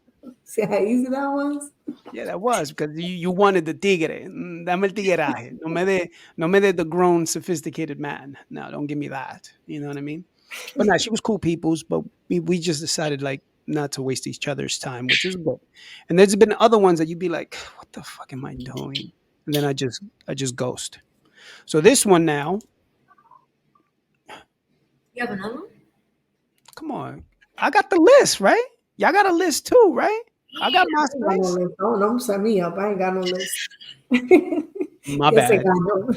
See how easy that was? Yeah, that was because you wanted the tigre. Dame el tigueraje. No me de the grown, sophisticated man. No, don't give me that. You know what I mean? But no, she was cool peoples, but we just decided like not to waste each other's time, which is good. And there's been other ones that you'd be like, what the fuck am I doing? And then I just ghost. So this one now, You have another one? come on. I got the list, right? Y'all got a list too, right? I got I ain't got no MySpace. list. Don't set me up. I ain't got no list. My Yes, I bad. got no.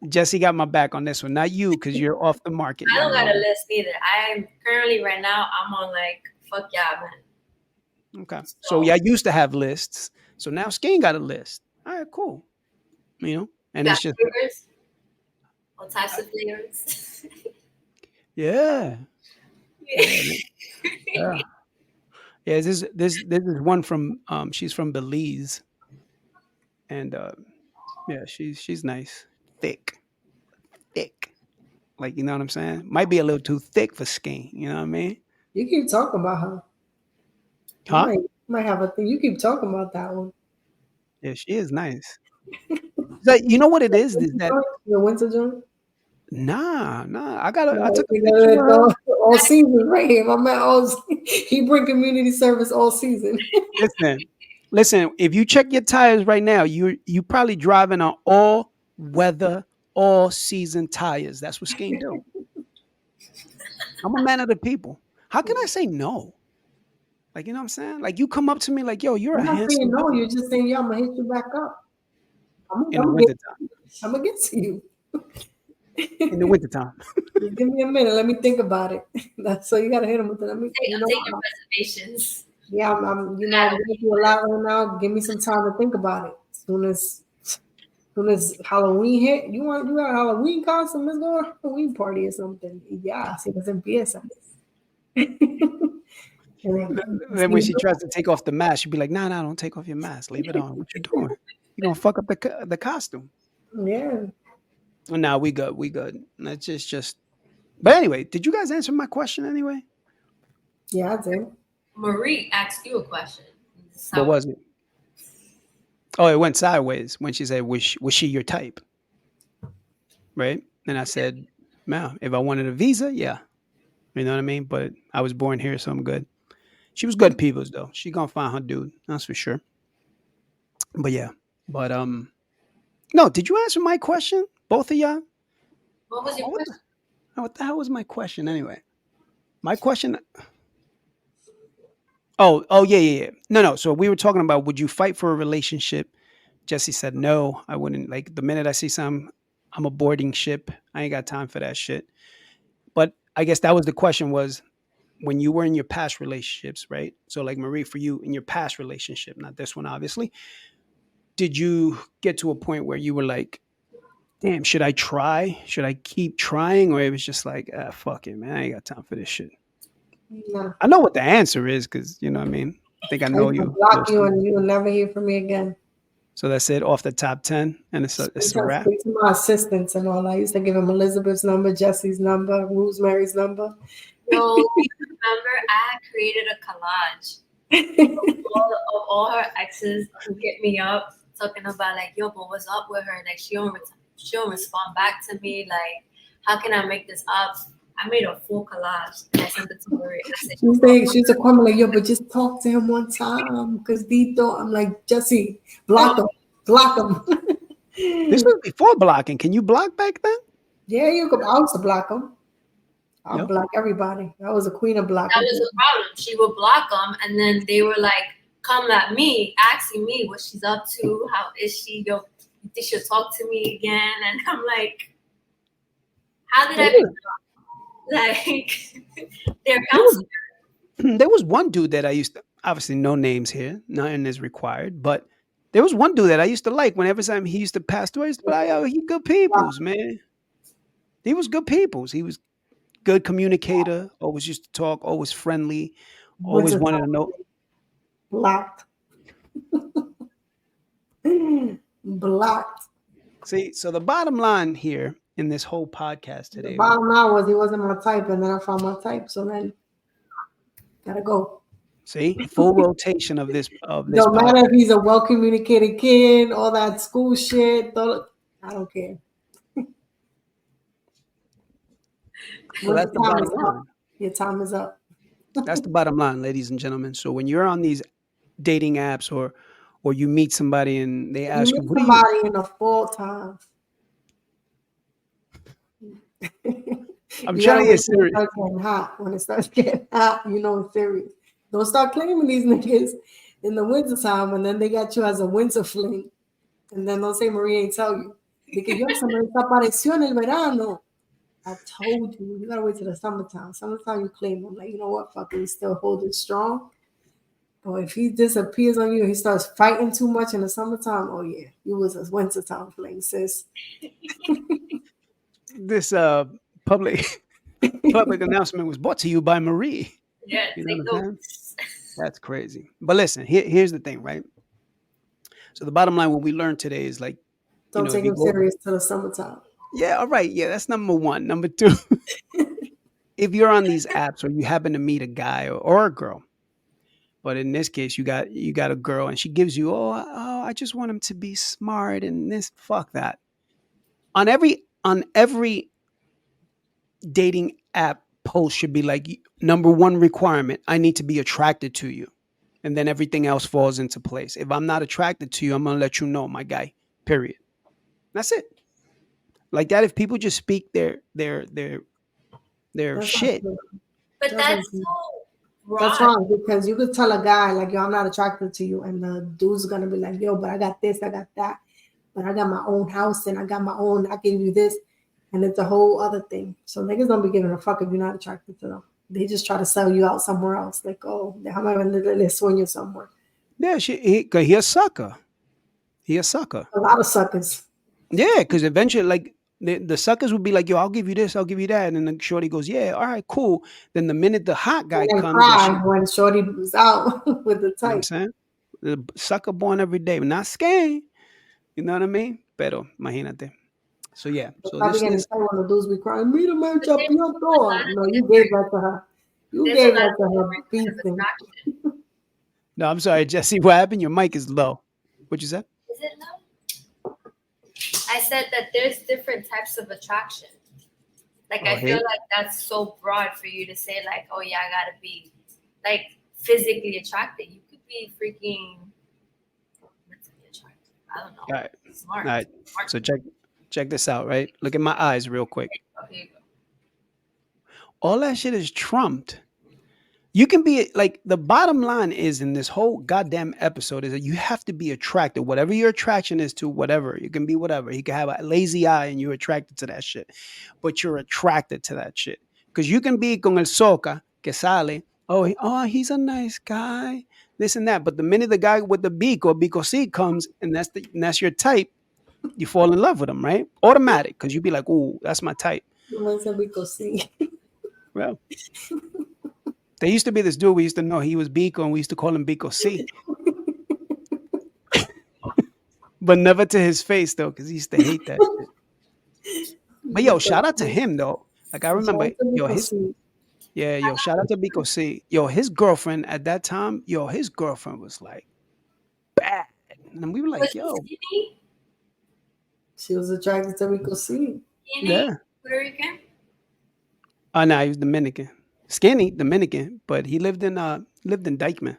Jesse got my back on this one, not you, because you're off the market, I don't young got a lady. list either. I'm currently right now. I'm on like fuck yeah, man. Okay. So So yeah, I used to have lists. So now Skeen got a list. All right, cool. You know, you and got it's just flavors, all types of flavors. yeah, yeah, yeah. Yeah, this is one from she's from Belize, and yeah, she's nice, thick, thick. Like you know what I'm saying? Might be a little too thick for Skeen. You know what I mean? You keep talking about her. You Huh? might have a thing. You keep talking about that one. Yeah, she is nice. Like you know what it is that The winter joint. nah. I No, took a picture with her. all season right here. My man, he bring community service all season. Listen. If you check your tires right now, you probably driving an all weather, all season tires. That's what Skeen do. I'm a man of the people. How can I say no? Like, you know what I'm saying? Like, you come up to me like, yo, you're a You're not saying handsome no. dude You're just saying, yeah, I'm gonna hit you back up. in the wintertime. I'm gonna get to you. In the wintertime. Just give me a minute. Let me think about it. That's so you gotta hit him with it. Let me, I'm taking reservations. yeah, I'm going through a lot right now. Give me some time to think about it. As soon as Halloween hit, you got a Halloween costume? Let's go to a Halloween party or something. Yeah, así que se empieza. Then when she tries to take off the mask, she'd be like, nah, don't take off your mask. Leave it on. What you doing? You're going to fuck up the costume. Yeah. Nah, we good. That's just. But anyway, did you guys answer my question anyway? Yeah, I did. Marie asked you a question. What was it? Oh, it went sideways when she said, was she your type? Right? And I said, no, if I wanted a visa, yeah. You know what I mean? But I was born here, so I'm good. She was good peoples though. She gonna find her dude, that's for sure. But yeah. But no, did you answer my question? Both of y'all? What was your question? What the hell was my question anyway? My question. Oh, yeah. No. So we were talking about, would you fight for a relationship? Jesse said no, I wouldn't. Like, the minute I see some, I'm a boarding ship. I ain't got time for that shit. But I guess that was the question, was when you were in your past relationships, right? So like, Marie, for you in your past relationship, not this one, obviously, did you get to a point where you were like, damn, should I try? Should I keep trying? Or it was just like, fuck it, man. I ain't got time for this shit. No. I know what the answer is, because, you know what I mean? I think I know you. Block you and you will never hear from me again. So that's it, off the top 10, and it's a wrap. Speak to my assistants and all. I used to give him Elizabeth's number, Jesse's number, Rosemary's number. Yo, remember I had created a collage of all her exes who hit me up talking about like, yo, but what's up with her? Like, she don't respond back to me. Like, how can I make this up? I made a full collage and I sent it to Marie. She's a comment like, yo, but just talk to him one time, because Dito. I'm like, Jesse, block him. This was before blocking. Can you block back then? Yeah, you could. I used to block them. I'll block everybody. I was a queen of blocking. That was the problem. She would block them, and then they were like, come at me, asking me what she's up to. How is she? Yo, you think she'll talk to me again? And I'm like, how did I be like their counselor? There was one dude that I used to, obviously no names here, nothing is required, but there was one dude that I used to like. Whenever time he used to pass through, I used to be like, oh, he good peoples, man. He was good peoples. He was good communicator, always used to talk, always friendly, always wanted to know. Blocked. Blocked. See, so the bottom line here in this whole podcast today. The bottom line was he wasn't my type, and then I found my type, so then gotta go. See, full rotation of this. No matter if he's a well-communicated kid, all that school shit, I don't care. So that's the bottom line. Your time is up. That's the bottom line, ladies and gentlemen. So when you're on these dating apps, or you meet somebody and they ask you, what somebody in a full time. I'm trying to get serious. When it starts getting hot, you know it's serious. Don't start claiming these niggas in the winter time, and then they got you as a winter fling. And then don't say Marie ain't tell you. Because yo, se me desapareció en el verano. I told you gotta wait till the summertime. Summertime you claim them. Like, you know what? Fuck it, we still hold it strong. But if he disappears on you, he starts fighting too much in the summertime. Oh yeah, you was a wintertime fling, sis. This public announcement was brought to you by Marie. Yeah, you know what I'm saying? That's crazy. But listen, here's the thing, right? So the bottom line, what we learned today is like, don't take him serious till the summertime. Yeah, all right. Yeah, that's number one. Number two, if you're on these apps or you happen to meet a guy or a girl, but in this case, you got a girl and she gives you, I just want him to be smart and this, fuck that. On every dating app post should be like, number one requirement, I need to be attracted to you. And then everything else falls into place. If I'm not attracted to you, I'm going to let you know, my guy, period. That's it. Like that, if people just speak their That's not shit. true. But That's that's not true. so That's broad. wrong because you could tell a guy like, yo, I'm not attracted to you, and the dude's gonna be like, yo, but I got this, I got that, but I got my own house and I got my own. I give you this, and it's a whole other thing. So niggas don't be giving a fuck if you're not attracted to them. They just try to sell you out somewhere else. Like, oh, déjame venderle el sueño somewhere. Yeah, cause he a sucker. He a sucker. A lot of suckers. Yeah, because eventually, like the suckers would be like, "Yo, I'll give you this, I'll give you that," and then the shorty goes, "Yeah, all right, cool." Then the minute the hot And guy then comes and cry she, when Shorty was out with the you know what I'm type. saying, the sucker born every day, not Skeen. You know what I mean? Pero imagínate. So yeah, But so probably this getting this tight when the dudes be crying, mira me But chapiato. No, you gave that to her. You there's a gave lot that of to her different kind of feasting. attraction. no, I'm sorry, Jesse. What happened? Your mic is low. What you said? Is it no? I said that there's different types of attraction. Like Oh, I feel hey, like that's so broad for you to say like, oh yeah, I gotta be like physically attracted. You could be freaking mentally attracted. I don't all know. right, Smart. all right. Smart. So check this out, right? Look at my eyes real quick. Okay, you go. All that shit is trumped. You can be like the bottom line is in this whole goddamn episode is that you have to be attracted. Whatever your attraction is to whatever, you can be whatever. You can have a lazy eye and you're attracted to that shit, but you're attracted to that shit because you can be con el soca que sale. Oh, he's a nice guy. This and that. But the minute the guy with the beak or bico C comes and that's your type, you fall in love with him, right? Automatic because you be like, "Ooh, that's my type." You might say we go see. Well, there used to be this dude we used to know. He was Biko, and we used to call him Biko C, but never to his face though, because he used to hate that shit. But yo, shout out to him though. Like I remember, yo, his yeah, yo, shout out to Biko C. Yo, his girlfriend at that time, yo, his girlfriend was like bad, and we were Was like, he yo, skinny? She was attracted to Rico C. Skinny? yeah. Puerto Rican? Oh no, he was Dominican, skinny Dominican, but he lived in Dykeman.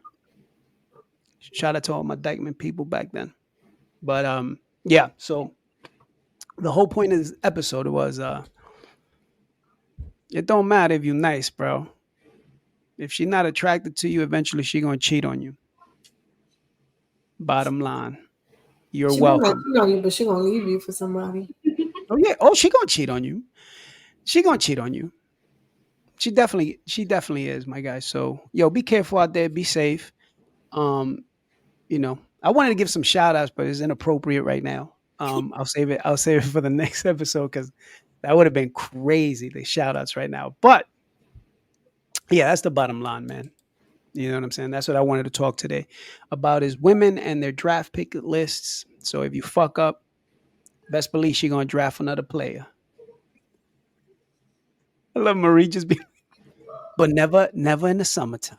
Shout out to all my Dykeman people back then. But yeah. So the whole point of this episode was it don't matter if you nice, bro. If she not attracted to you, eventually she gonna cheat on you. Bottom line, you're She might not welcome. cheat on you, but she gonna leave you for somebody. Oh yeah. Oh, she gonna cheat on you. She gonna cheat on you. She definitely is, my guy. So yo, be careful out there. Be safe. Um, I wanted to give some shout outs, but it's inappropriate right now. I'll save it. I'll save it for the next episode because that would have been crazy. The shout outs right now, but yeah, that's the bottom line, man. You know what I'm saying? That's what I wanted to talk today about is women and their draft pick lists. So if you fuck up, best believe she gonna draft another player. I love Marie just be, but never in the summertime.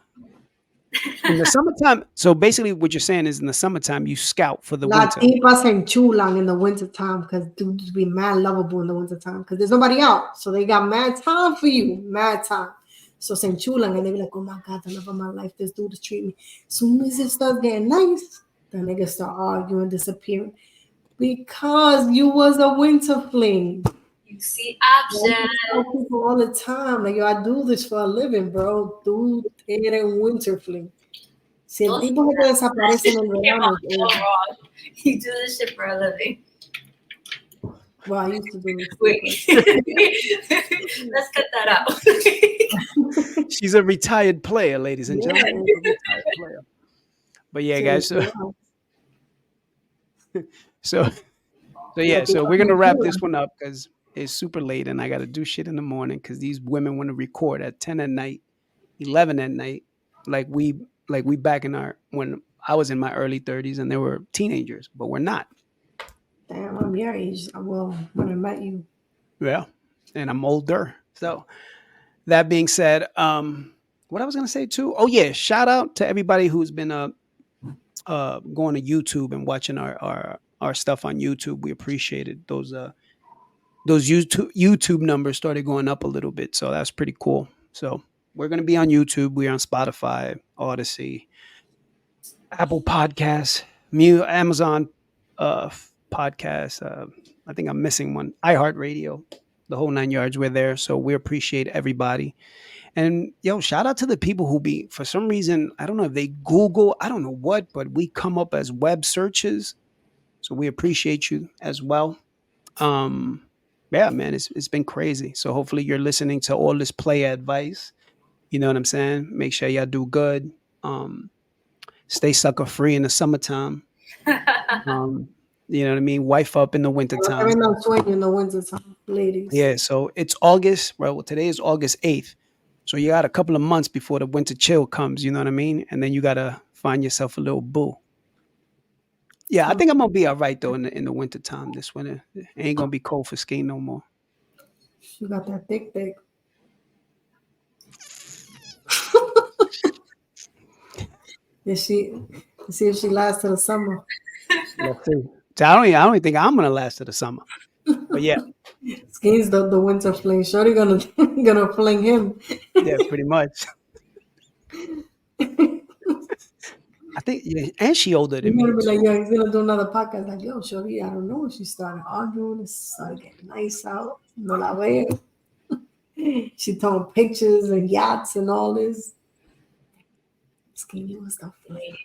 In the summertime, so basically what you're saying is in the summertime you scout for the La winter. tipas se enchulan in the winter time because dudes be mad lovable in the winter time because there's nobody out. So they got mad time for you, mad time. So se enchulan and they be like, oh my God, the love of my life, this dude is treating me. Soon as it starts getting nice, the niggas start arguing, disappearing. Because you was a winter fling. You see I options. tell people all the time, like, yo, I do this for a living, bro. Tú eres un winter fling. Si el Don't say tipo que te that. That desaparece shit en el came verano, out so wrong. You do this shit for a living. well, I used to do this. Wait. Let's cut that out. She's a retired player, ladies and Yeah. gentlemen. A retired player. But yeah, guys. So yeah. So we're gonna wrap this one up because it's super late and I got to do shit in the morning because these women want to record at 10 at night, 11 at night, like we back in our when I was in my early 30s and they were teenagers, but we're not. Damn, I'm your age. Well, when I met you. Yeah, and I'm older. So that being said, what I was gonna say too. Oh yeah, shout out to everybody who's been going to YouTube and watching our stuff on YouTube. We appreciated those YouTube numbers started going up a little bit, so that's pretty cool. So we're gonna be on YouTube. We're on Spotify, Odyssey, Apple Podcasts, Amazon Podcasts. I think I'm missing one. iHeartRadio, the whole 9 yards. We're there, so we appreciate everybody. And yo, shout out to the people who be for some reason I don't know if they Google, I don't know what, but we come up as web searches. So we appreciate you as well. Um, yeah, man, it's been crazy. So hopefully you're listening to all this play advice. You know what I'm saying? Make sure y'all do good. Um, Stay sucker free in the summertime. Um, you know what I mean? Wife up in the wintertime. Having no swing in the winter time, ladies. Yeah, so it's August. Well, today is August 8th. So you got a couple of months before the winter chill comes, you know what I mean? And then you gotta find yourself a little boo. Yeah, I think I'm gonna be all right though in the winter time this winter. It ain't gonna be cold for Skeen no more. She got that thick. Let's see if she lasts to the summer. Let's see. So I don't even think I'm gonna last to the summer. But yeah, Skeen's the winter fling. Shorty gonna fling him. yeah, pretty much. I think yeah, and she older He's than me. gonna be So, like, yo, he's gonna do another podcast. Like, yo, Shorty, I don't know. She started arguing. It started getting nice out. No la veo. She throwing pictures and yachts and all this. Skinny was the flame.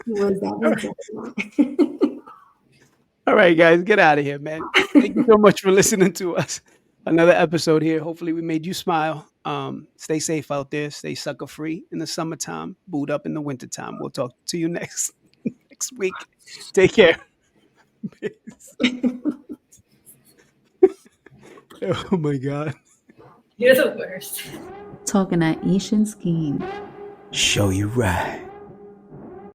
He was that winter. all right, guys, get out of here, man. Thank you so much for listening to us. Another episode here. Hopefully, we made you smile. Stay safe out there. Stay sucker free in the summertime. Boot up in the wintertime. We'll talk to you next week. Take care. Oh my God. You're the worst. Talking at Ish and Skeen. Show you right.